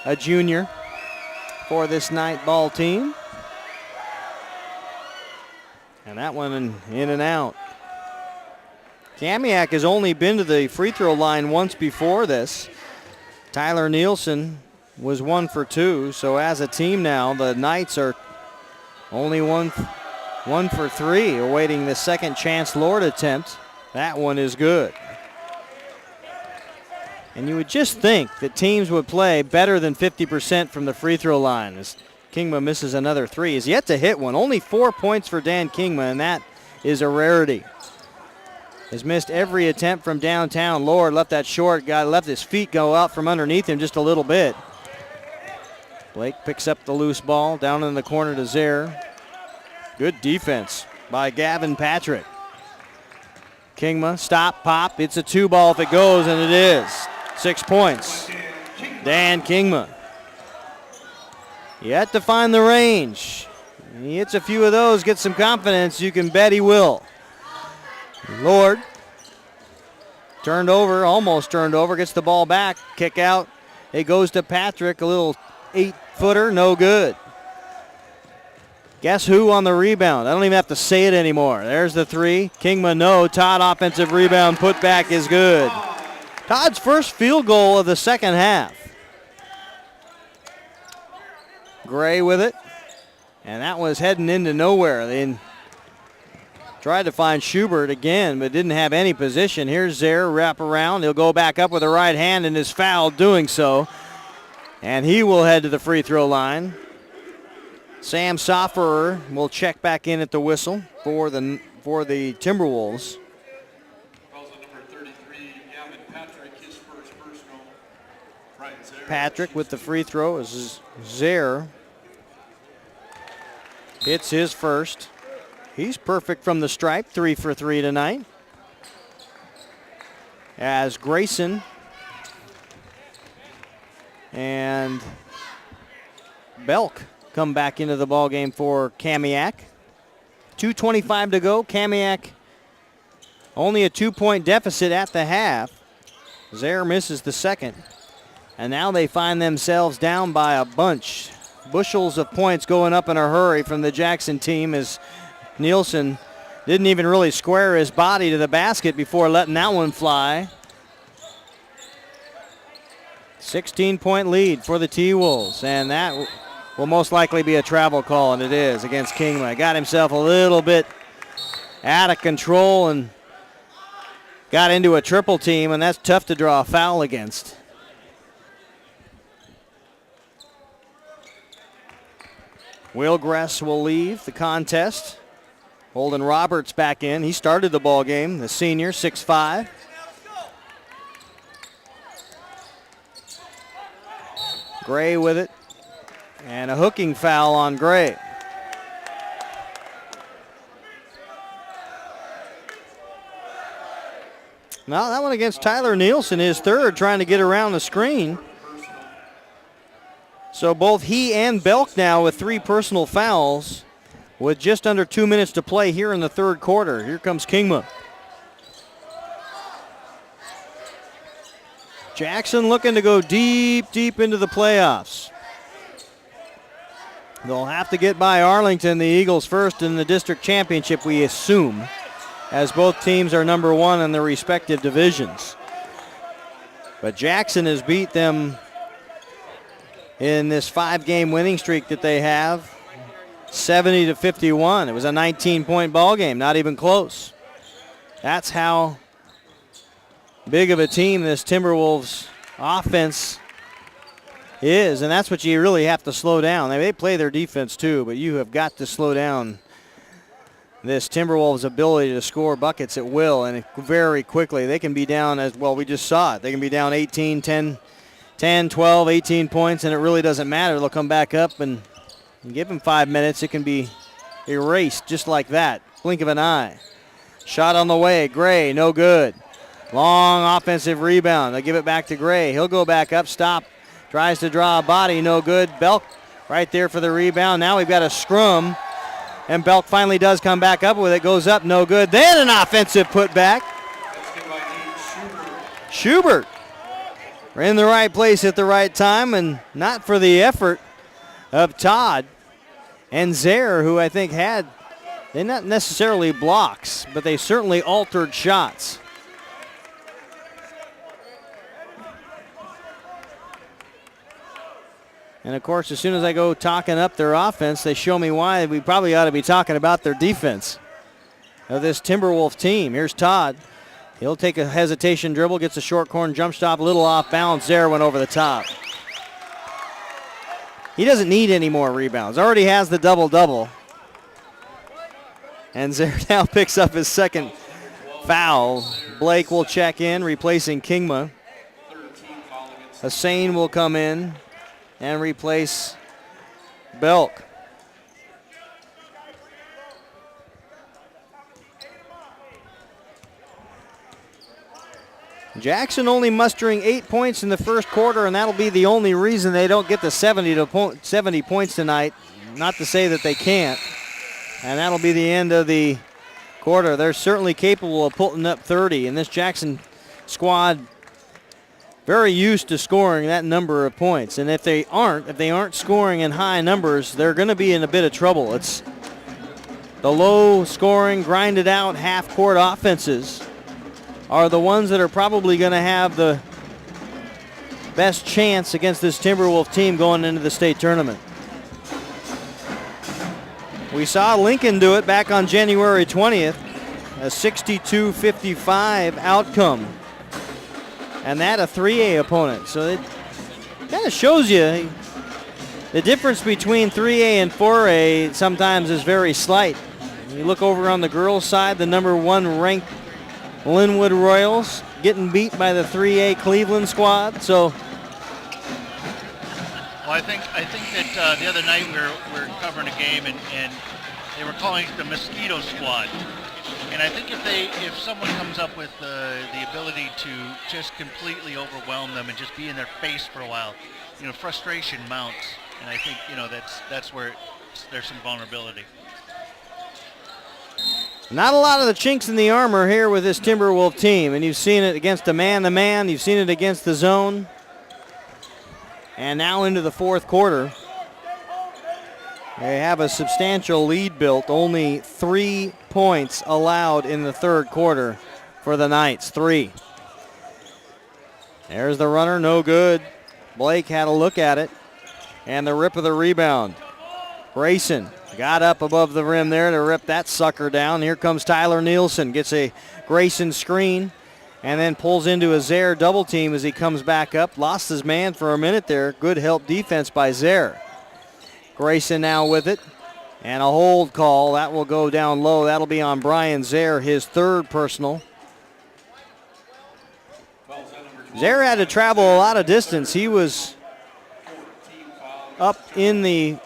a junior for this night ball team. And that one in and out. Kamiak has only been to the free throw line once before this. Tyler Nielsen was 1 for 2. So as a team now, the Knights are only one for 3, awaiting the second Chance Lord attempt. That one is good. And you would just think that teams would play better than 50% from the free throw line. As Kingma misses another three. He's yet to hit one. Only 4 points for Dan Kingma, and that is a rarity. Has missed every attempt from downtown. Lord left that short guy, left his feet go out from underneath him just a little bit. Blake picks up the loose ball down in the corner to Zaire. Good defense by Gavin Patrick. Kingma, stop, pop. It's a 2-ball if it goes, and it is. 6 points. Dan Kingma. Yet to find the range. He hits a few of those, gets some confidence. You can bet he will. Lord turned over, almost turned over, gets the ball back, kick out. It goes to Patrick, a little 8-footer, no good. Guess who on the rebound? I don't even have to say it anymore. There's the three. Kingma, no. Todd, offensive rebound, put back is good. Todd's first field goal of the second half. Gray with it. And that was heading into nowhere. They tried to find Schubert again, but didn't have any position. Here's Zaire, wrap around. He'll go back up with the right hand and is fouled doing so. And he will head to the free throw line. Sam Sofferer will check back in at the whistle for the Timberwolves. Calls on number 33, Gavin Patrick, his first personal. Patrick with the free throw is Zaire. Hits his first. He's perfect from the stripe, 3 for 3 tonight. As Grayson and Belk come back into the ball game for Kamiak. 2:25 to go. Kamiak only a 2-point deficit at the half. Zaire misses the second. And now they find themselves down by a bunch. Bushels of points going up in a hurry from the Jackson team as Nielsen didn't even really square his body to the basket before letting that one fly. 16-point lead for the T-Wolves, and that will most likely be a travel call, and it is against Kingma. Got himself a little bit out of control and got into a triple team, and that's tough to draw a foul against. Will Gress will leave the contest. Holden Roberts back in. He started the ball game, the senior, 6'5". Gray with it. And a hooking foul on Gray. Now that one against Tyler Nielsen, his third, trying to get around the screen. So both he and Belk now with 3 personal fouls with just under 2 minutes to play here in the third quarter. Here comes Kingma. Jackson looking to go deep, deep into the playoffs. They'll have to get by Arlington, the Eagles first in the district championship, we assume, as both teams are number 1 in their respective divisions. But Jackson has beat them in this 5-game winning streak that they have, 70-51. It was a 19-point ball game, not even close. That's how big of a team this Timberwolves offense is, and that's what you really have to slow down. They play their defense too, but you have got to slow down this Timberwolves' ability to score buckets at will, and very quickly. They can be down, as well, we just saw it. They can be down 18, 10, 12, 18 points, and it really doesn't matter. They'll come back up and give them 5 minutes. It can be erased just like that. Blink of an eye. Shot on the way. Gray, no good. Long offensive rebound. They'll give it back to Gray. He'll go back up, stop. Tries to draw a body, no good. Belk right there for the rebound. Now we've got a scrum, and Belk finally does come back up with it. Goes up, no good. Then an offensive putback. Schubert. We're in the right place at the right time, and not for the effort of Todd and Zaire, who I think had, they're not necessarily blocks, but they certainly altered shots. And, of course, as soon as I go talking up their offense, they show me why we probably ought to be talking about their defense of this Timberwolf team. Here's Todd. He'll take a hesitation dribble, gets a short corner jump stop, a little off balance there, went over the top. He doesn't need any more rebounds. Already has the double-double. And Zare now picks up his second foul. Blake will check in, replacing Kingma. Hussein will come in and replace Belk. Jackson only mustering 8 points in the first quarter, and that'll be the only reason they don't get to 70 points tonight. Not to say that they can't. And that'll be the end of the quarter. They're certainly capable of putting up 30, and this Jackson squad very used to scoring that number of points. And if they aren't scoring in high numbers, they're going to be in a bit of trouble. It's the low scoring, grinded out half-court offenses are the ones that are probably going to have the best chance against this Timberwolves team going into the state tournament. We saw Lincoln do it back on January 20th, a 62-55 outcome, and that a 3A opponent. So it kind of shows you the difference between 3A and 4A sometimes is very slight. You look over on the girls' side, the number 1 ranked Linwood Royals getting beat by the 3A Cleveland squad. So, well, I think that the other night we were covering a game and they were calling it the Mosquito Squad. And I think if someone comes up with the ability to just completely overwhelm them and just be in their face for a while, frustration mounts. And I think that's where there's some vulnerability. Not a lot of the chinks in the armor here with this Timberwolf team, and you've seen it against the man-to-man, you've seen it against the zone, and now into the fourth quarter. They have a substantial lead built, only 3 points allowed in the third quarter for the Knights, 3. There's the runner, no good. Blake had a look at it, and the rip of the rebound. Grayson got up above the rim there to rip that sucker down. Here comes Tyler Nielsen, gets a Grayson screen, and then pulls into a Zare double team as he comes back up. Lost his man for a minute there. Good help defense by Zare. Grayson now with it, and a hold call. That will go down low. That'll be on Brian Zare, his third personal. Zare had to travel a lot of distance. He was up in the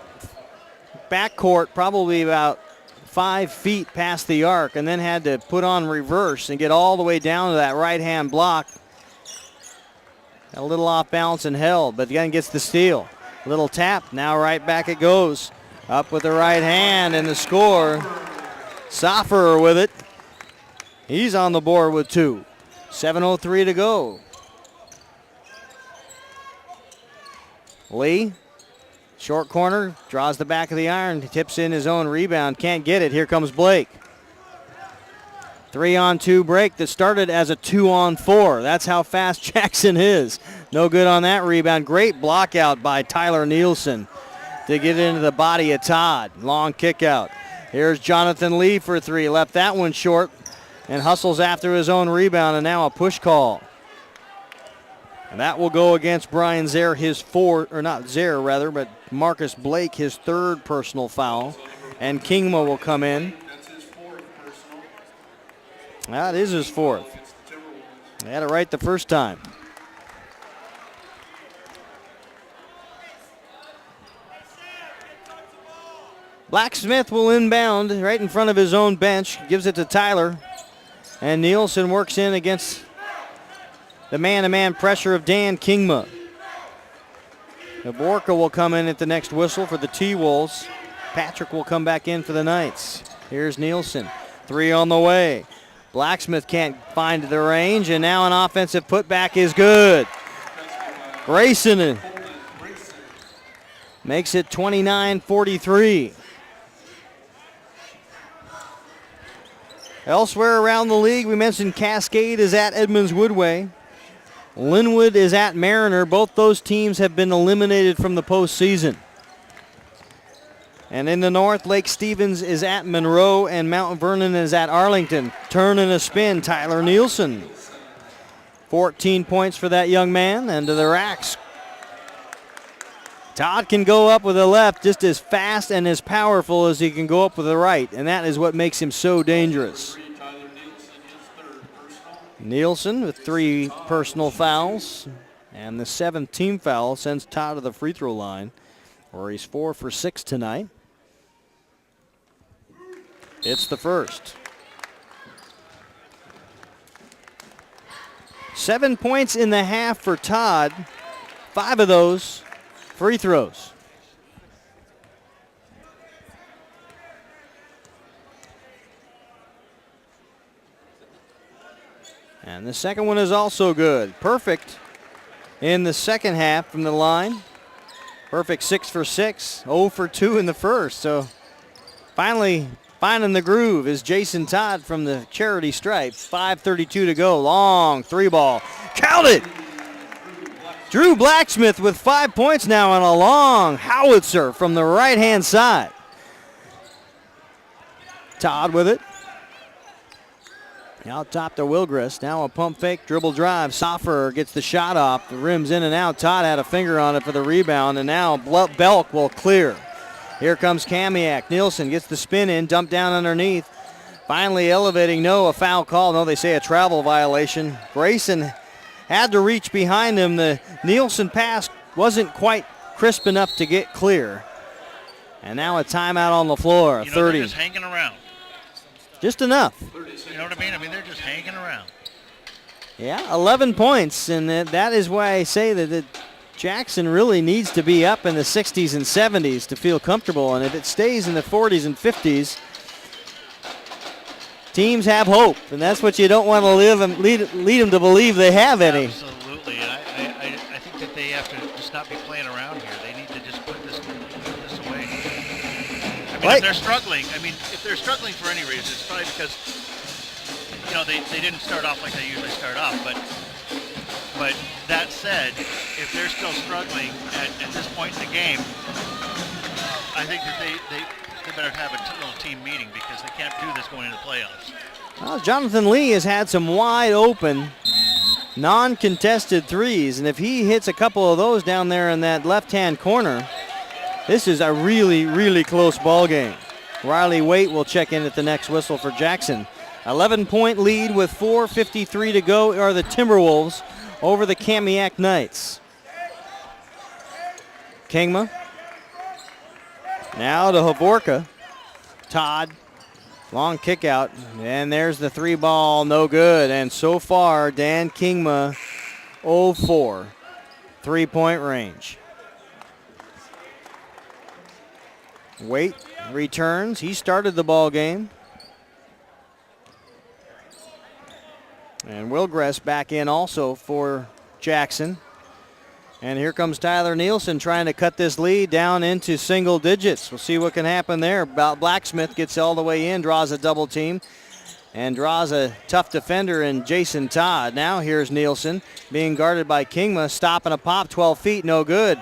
backcourt probably about 5 feet past the arc, and then had to put on reverse and get all the way down to that right-hand block. A little off balance and held, but again gets the steal. Little tap, now right back it goes. Up with the right hand and the score. Soffer with it. He's on the board with 2. 7:03 to go. Lee. Short corner, draws the back of the iron, tips in his own rebound, can't get it. Here comes Blake. 3-on-2 break that started as a 2-on-4. That's how fast Jackson is. No good on that rebound. Great block out by Tyler Nielsen to get into the body of Todd. Long kick out. Here's Jonathan Lee for 3. Left that one short and hustles after his own rebound, and now a push call. And that will go against Brian Zare, but Marcus Blake, his third personal foul. And Kingma will come in. That is his fourth. They had it right the first time. Blacksmith will inbound right in front of his own bench. Gives it to Tyler. And Nielsen works in against the man-to-man pressure of Dan Kingma. Borka will come in at the next whistle for the T-Wolves. Patrick will come back in for the Knights. Here's Nielsen. 3 on the way. Blacksmith can't find the range, and now an offensive putback is good. Grayson makes it 29-43. Elsewhere around the league, we mentioned Cascade is at Edmonds Woodway. Linwood is at Mariner. Both those teams have been eliminated from the postseason. And in the north, Lake Stevens is at Monroe and Mount Vernon is at Arlington. Turn and a spin, Tyler Nielsen. 14 points for that young man, and to the racks. Todd can go up with the left just as fast and as powerful as he can go up with the right, and that is what makes him so dangerous. Nielsen with 3 personal fouls, and the 7th team foul sends Todd to the free throw line, where he's 4 for 6 tonight. It's the first. 7 points in the half for Todd. 5 of those free throws. And the second one is also good. Perfect in the second half from the line. Perfect 6 for 6, 0 for 2 in the first. So finally finding the groove is Jason Todd from the charity stripe. 5:32 to go. Long 3-ball. Count it! Drew Blacksmith with 5 points now on a long howitzer from the right-hand side. Todd with it. Out top to Wilgrist. Now a pump fake, dribble drive. Soffer gets the shot off. The rim's in and out. Todd had a finger on it for the rebound, and now Belk will clear. Here comes Kamiak. Nielsen gets the spin in, dumped down underneath. Finally elevating. No, a foul call. No, they say a travel violation. Grayson had to reach behind him. The Nielsen pass wasn't quite crisp enough to get clear. And now a timeout on the floor. 30. They're just hanging around. Just enough. You know what I mean? I mean, they're just hanging around. Yeah, 11 points, and that is why I say that Jackson really needs to be up in the 60s and 70s to feel comfortable. And if it stays in the 40s and 50s, teams have hope, and that's what you don't want to lead them to believe they have any. Absolutely, and I think that they have to just not be playing around here. They need to just put this away. I mean, if they're struggling for any reason, it's probably because they didn't start off like they usually start off. But that said, if they're still struggling at this point in the game, I think that they better have a little team meeting because they can't do this going into the playoffs. Well, Jonathan Lee has had some wide open, non-contested threes, and if he hits a couple of those down there in that left-hand corner, this is a really, really close ball game. Riley Waite will check in at the next whistle for Jackson. 11-point lead with 4:53 to go are the Timberwolves over the Kamiak Knights. Kingma. Now to Hovorka. Todd. Long kick out. And there's the 3-ball. No good. And so far, Dan Kingma 0-4. 3-point range. Waite returns. He started the ball game. And Wilgress back in also for Jackson. And here comes Tyler Nielsen trying to cut this lead down into single digits. We'll see what can happen there. Blacksmith gets all the way in, draws a double team, and draws a tough defender in Jason Todd. Now here's Nielsen being guarded by Kingma, stopping a pop, 12 feet, no good.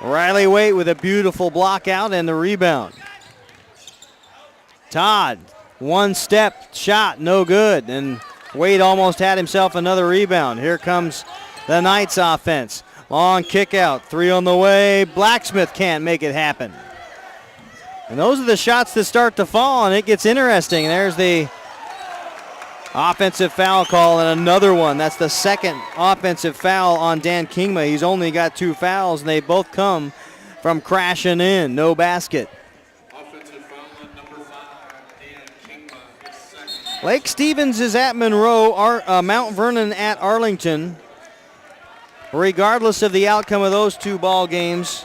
Riley Waite with a beautiful block out and the rebound. Todd, one-step shot, no good. And Waite almost had himself another rebound. Here comes the Knights offense. Long kick out, 3 on the way. Blacksmith can't make it happen. And those are the shots that start to fall, and it gets interesting. There's the offensive foul call and another one. That's the second offensive foul on Dan Kingma. He's only got 2 fouls, and they both come from crashing in. No basket. Lake Stevens is at Monroe, Mount Vernon at Arlington. Regardless of the outcome of those 2 ball games,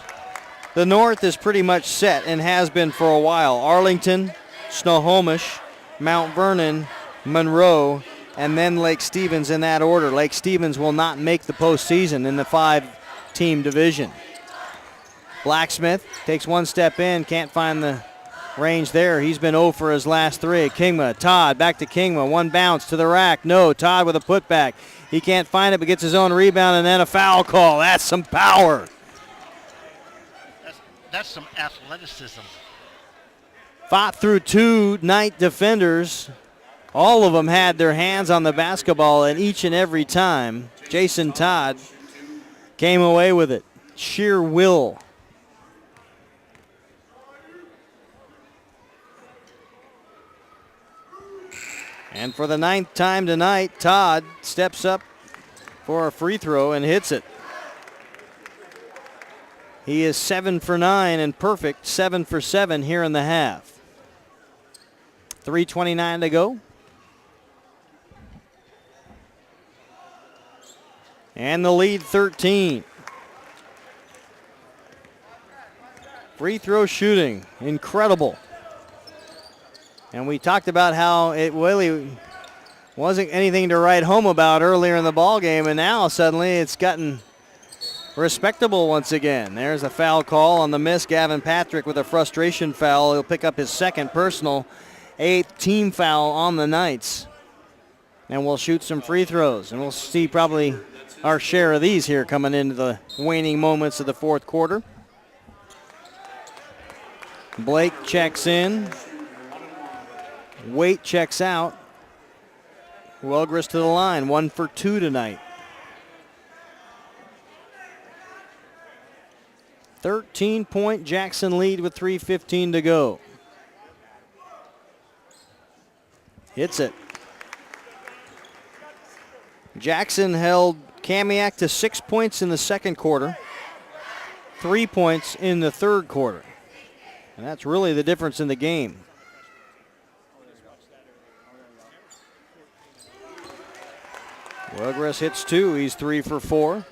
the North is pretty much set and has been for a while. Arlington, Snohomish, Mount Vernon, Monroe, and then Lake Stevens in that order. Lake Stevens will not make the postseason in the 5-team division. Blacksmith takes one step in, can't find the range there. He's been 0 for his last 3. Kingma, Todd, back to Kingma. One bounce to the rack. No, Todd with a putback. He can't find it, but gets his own rebound, and then a foul call. That's some power. That's some athleticism. Fought through two Knight defenders. All of them had their hands on the basketball, and each and every time, Jason Todd came away with it. Sheer will. And for the 9th time tonight, Todd steps up for a free throw and hits it. He is 7 for 9 and perfect, 7 for 7 here in the half. 3:29 to go. And the lead 13. Free throw shooting, incredible. And we talked about how it really wasn't anything to write home about earlier in the ball game, and now suddenly it's gotten respectable once again. There's a foul call on the miss. Gavin Patrick with a frustration foul. He'll pick up his second personal, 8th team foul on the Knights. And we'll shoot some free throws, and we'll see probably our share of these here coming into the waning moments of the fourth quarter. Blake checks in. Waite checks out. Wilgris to the line, 1 for 2 tonight. 13-point Jackson lead with 3:15 to go. Hits it. Jackson held Kamiak to 6 points in the second quarter, 3 points in the third quarter. And that's really the difference in the game. Wilgris hits 2. He's 3 for 4.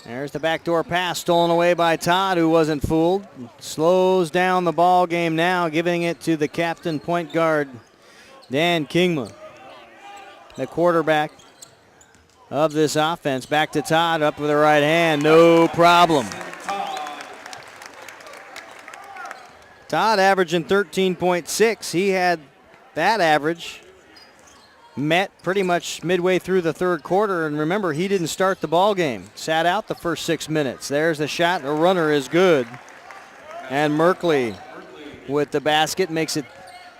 There's the backdoor pass stolen away by Todd, who wasn't fooled. Slows down the ball game now, giving it to the captain point guard, Dan Kingma. The quarterback of this offense. Back to Todd, up with the right hand, no problem. Todd averaging 13.6. He had that average met pretty much midway through the third quarter. And remember, he didn't start the ball game. Sat out the first 6 minutes. There's the shot. The runner is good. And Merkley with the basket makes it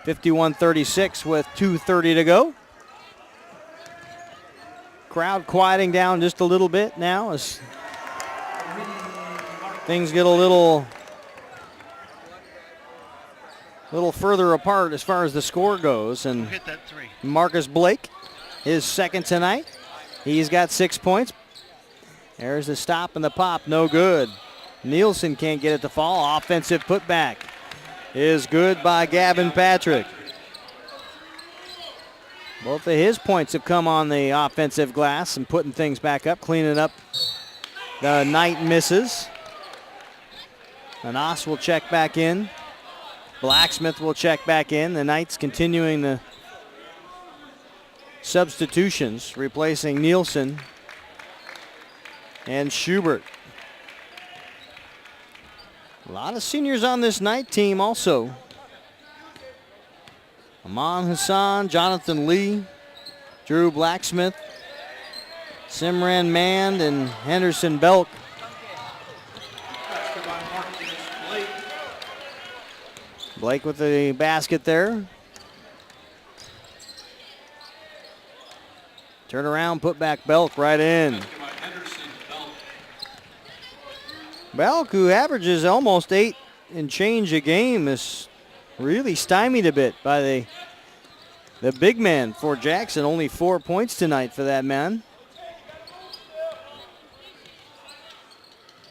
51-36 with 2:30 to go. Crowd quieting down just a little bit now as things get a little further apart as far as the score goes. And Hit that three. Marcus Blake, his second tonight. He's got 6 points. There's the stop and the pop, no good. Nielsen can't get it to fall. Offensive putback is good by Gavin Patrick. Both of his points have come on the offensive glass and putting things back up, cleaning up the Knight misses. Anas will check back in. Blacksmith will check back in. The Knights continuing the substitutions, replacing Nielsen and Schubert. A lot of seniors on this Knight team also. Aman Hassan, Jonathan Lee, Drew Blacksmith, Simran Mand, and Henderson Belk. Blake with the basket there. Turn around, put back Belk right in. Belk, who averages almost 8 and change a game, is really stymied a bit by the big man for Jackson. Only 4 points tonight for that man.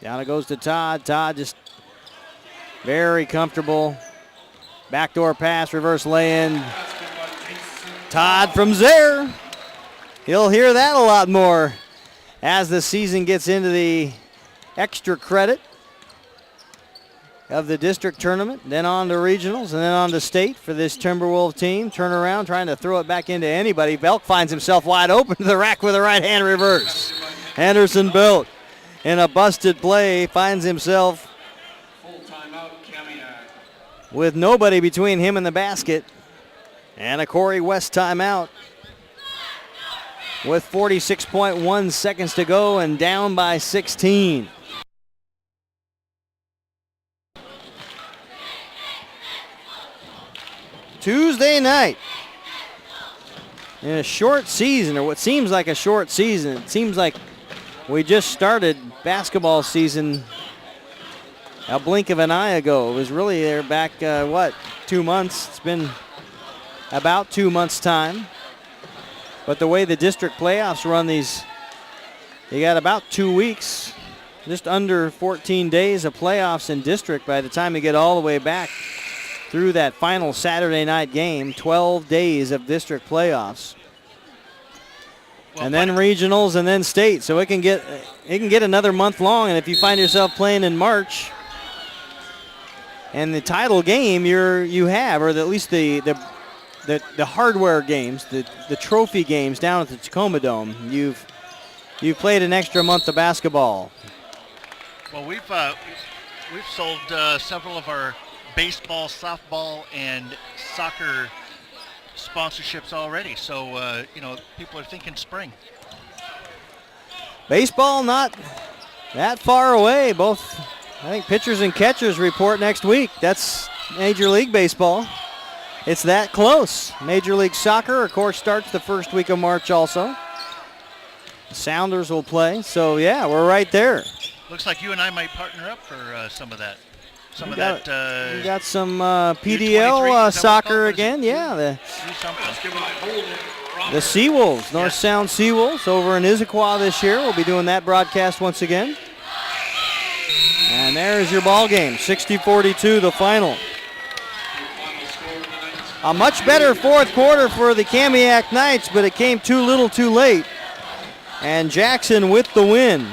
Down it goes to Todd. Todd just very comfortable. Backdoor pass, reverse lay-in. Todd from there. You'll hear that a lot more as the season gets into the extra credit of the district tournament, then on to regionals, and then on to state for this Timberwolves team. Turn around, trying to throw it back into anybody. Belk finds himself wide open to the rack with a right-hand reverse. Henderson Belk in a busted play finds himself with nobody between him and the basket. And a Corey West timeout. with 46.1 seconds to go and down by 16. Tuesday night. In a short season, or what seems like a short season. It seems like we just started basketball season a blink of an eye ago. It was really there back, 2 months? It's been about 2 months' time. But the way the district playoffs run these, you got about 2 weeks, just under 14 days of playoffs in district by the time you get all the way back through that final Saturday night game. 12 days of district playoffs. Well, and then regionals and then state. So it can get another month long. And if you find yourself playing in March, and the title game you have, or at least the hardware games, the trophy games down at the Tacoma Dome, you've played an extra month of basketball. Well, we've sold several of our baseball, softball, and soccer sponsorships already. So people are thinking spring. Baseball not that far away. Both, I think, pitchers and catchers report next week. That's Major League Baseball. It's that close. Major League Soccer, of course, starts the first week of March also. The Sounders will play. So, yeah, we're right there. Looks like you and I might partner up for some of that. We got some PDL soccer again. Yeah, the Seawolves, North Sound Seawolves over in Issaquah this year. We'll be doing that broadcast once again. And there's your ball game, 60-42 the final. A much better fourth quarter for the Kamiak Knights, but it came too little too late. And Jackson with the win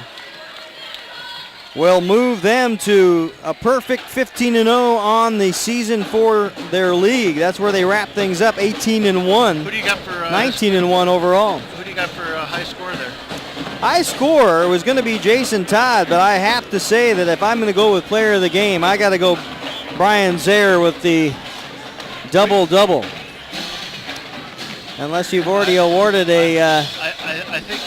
will move them to a perfect 15-0 on the season for their league. That's where they wrap things up, 18-1. Who do you got for 19-1 overall. Who do you got for a high score there? High scorer was going to be Jason Todd, but I have to say that if I'm going to go with player of the game, I got to go Brian Zaire with the double-double. Unless you've already awarded a I think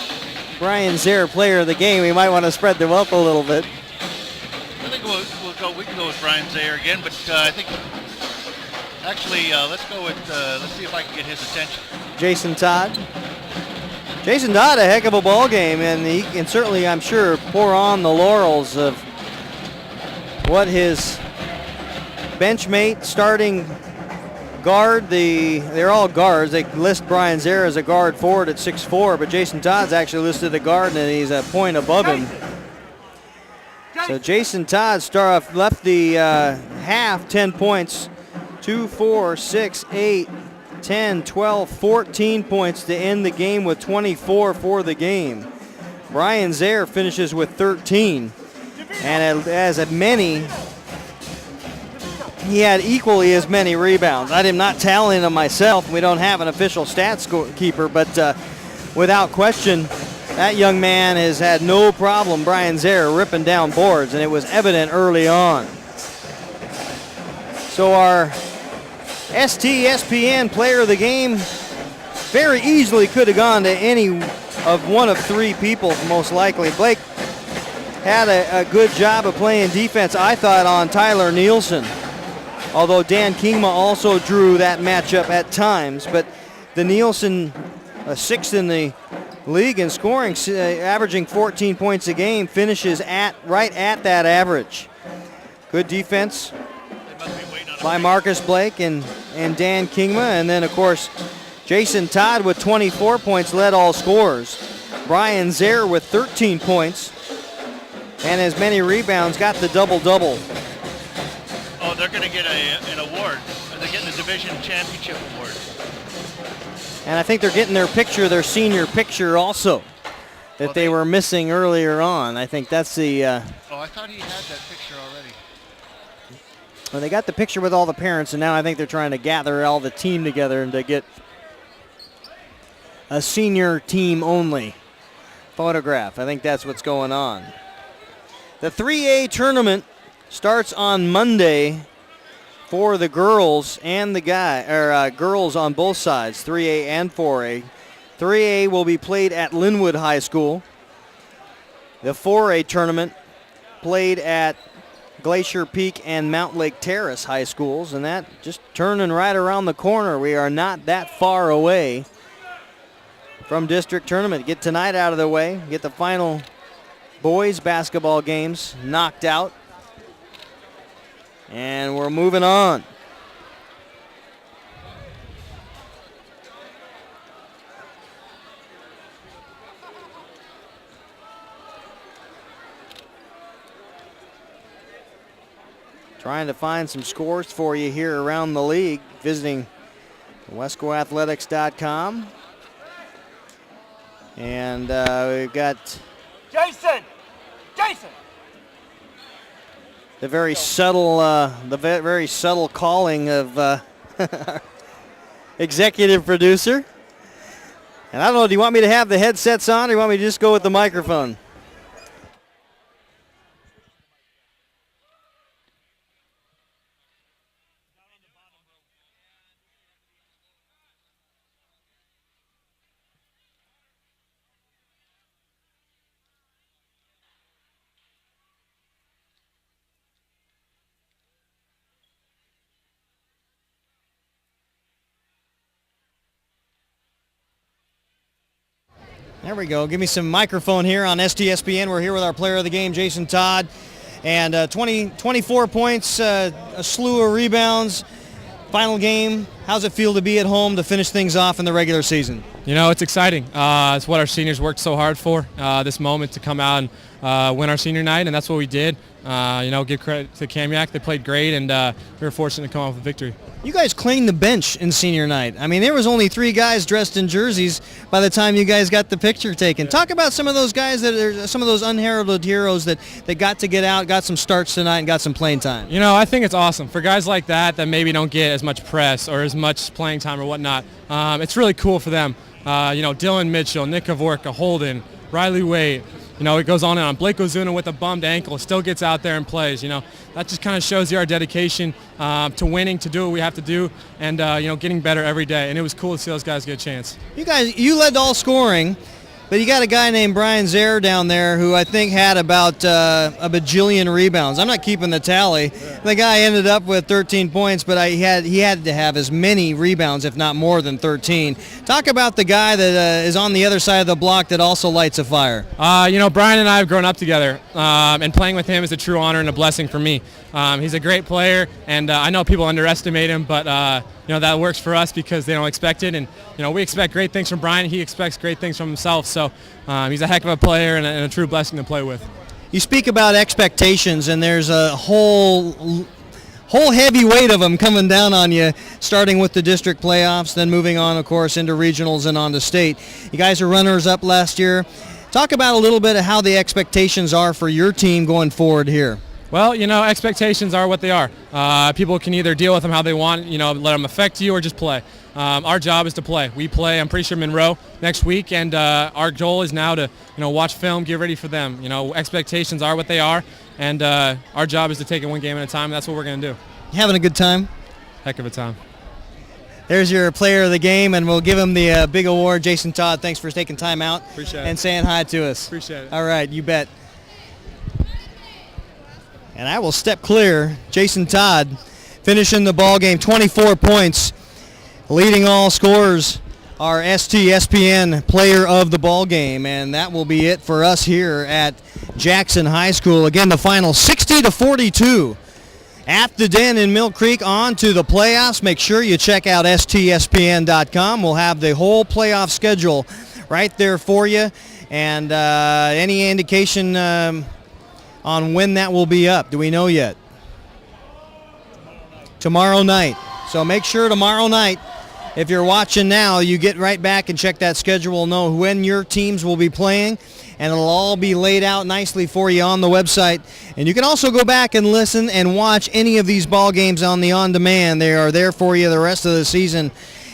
Brian Zaire player of the game, we might want to spread them up a little bit. I think we can go with Brian Zaire again, but I think actually let's see if I can get his attention. Jason Todd. Jason Todd, a heck of a ball game, and he can certainly, I'm sure, pour on the laurels of what his benchmate, starting guard, they're all guards. They list Brian Zaire as a guard forward at 6'4", but Jason Todd's actually listed a guard, and he's a point above him. So Jason Todd left the half 10 points, 2, 4, 6, 8, 10, 12, 14 points to end the game with 24 for the game. Brian Zaire finishes with 13, and he had equally as many rebounds. I'm not tallying them myself. We don't have an official stats keeper, but without question, that young man has had no problem, Brian Zaire, ripping down boards, and it was evident early on. So our STSPN player of the game very easily could have gone to any of one of three people, most likely. Blake had a good job of playing defense, I thought, on Tyler Nielsen. Although Dan Kingma also drew that matchup at times. But the Nielsen, sixth in the league in scoring, averaging 14 points a game, finishes right at that average. Good defense by Marcus Blake and Dan Kingma. And then, of course, Jason Todd with 24 points led all scorers. Brian Zaire with 13 points and as many rebounds, got the double-double. Oh, they're going to get an award. They're getting the division championship award. And I think they're getting their senior picture also that they were missing earlier on. I think that's the... Oh, I thought he had that picture already. Well, they got the picture with all the parents, and now I think they're trying to gather all the team together and to get a senior team only photograph. I think that's what's going on. The 3A tournament starts on Monday for the girls and the girls on both sides, 3A and 4A. 3A will be played at Linwood High School. The 4A tournament played at Glacier Peak and Mount Lake Terrace High Schools, and that just turning right around the corner. We are not that far away from district tournament. Get tonight out of the way, get the final boys basketball games knocked out, and we're moving on. Trying to find some scores for you here around the league, visiting wescoathletics.com. And we've got Jason! the very subtle calling of executive producer. And I don't know, do you want me to have the headsets on, or do you want me to just go with the microphone? There we go. Give me some microphone here on STSPN. We're here with our player of the game, Jason Todd. And 24 points, a slew of rebounds. Final game, how's it feel to be at home to finish things off in the regular season? You know, it's exciting. It's what our seniors worked so hard for, this moment to come out and win our senior night, and that's what we did. Give credit to Kamiak. They played great, and we were fortunate to come off with victory. You guys cleaned the bench in senior night. I mean, there was only 3 guys dressed in jerseys by the time you guys got the picture taken. Talk about some of those guys that are some of those unheralded heroes that got to get out, got some starts tonight, and got some playing time. You know, I think it's awesome for guys like that maybe don't get as much press or as much playing time or whatnot. It's really cool for them. Dylan Mitchell, Nick Kavorka, Holden, Riley Waite. It goes on and on. Blake Ozuna with a bummed ankle still gets out there and plays. That just kind of shows you our dedication to winning, to do what we have to do, and getting better every day. And it was cool to see those guys get a chance. You led all scoring, but you got a guy named Brian Zare down there who I think had about a bajillion rebounds. I'm not keeping the tally. Yeah. The guy ended up with 13 points, but he had to have as many rebounds, if not more than 13. Talk about the guy that is on the other side of the block that also lights a fire. Brian and I have grown up together, and playing with him is a true honor and a blessing for me. He's a great player, and I know people underestimate him, but that works for us because they don't expect it, and we expect great things from Brian. He expects great things from himself, so he's a heck of a player and a true blessing to play with. You speak about expectations, and there's a whole heavy weight of them coming down on you, starting with the district playoffs, then moving on, of course, into regionals and on to state. You guys are runners-up last year. Talk about a little bit of how the expectations are for your team going forward here. Well, expectations are what they are. People can either deal with them how they want, let them affect you, or just play. Our job is to play. We play, I'm pretty sure, Monroe next week, and our goal is now to, watch film, get ready for them. Expectations are what they are, and our job is to take it one game at a time, and that's what we're going to do. You having a good time? Heck of a time. There's your player of the game, and we'll give him the big award. Jason Todd, thanks for taking time out. Appreciate it. And saying hi to us. Appreciate it. All right, you bet. And I will step clear. Jason Todd finishing the ball game, 24 points, leading all scorers. Our STSPN player of the ball game, and that will be it for us here at Jackson High School. Again, the final 60-42 at the Den in Mill Creek. On to the playoffs. Make sure you check out STSPN.com. We'll have the whole playoff schedule right there for you, and any indication on when that will be up? Do we know yet? Tomorrow night. So make sure tomorrow night, if you're watching now, you get right back and check that schedule, know when your teams will be playing, and it'll all be laid out nicely for you on the website. And you can also go back and listen and watch any of these ball games on the on-demand. They are there for you the rest of the season,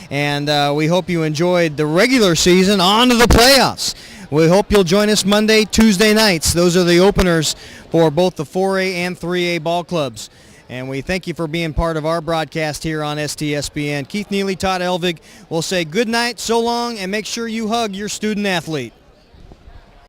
and we hope you enjoyed the regular season. On to the playoffs. We hope you'll join us Monday, Tuesday nights. Those are the openers for both the 4A and 3A ball clubs. And we thank you for being part of our broadcast here on STSBN. Keith Neely, Todd Elvig will say good night, so long, and make sure you hug your student athlete.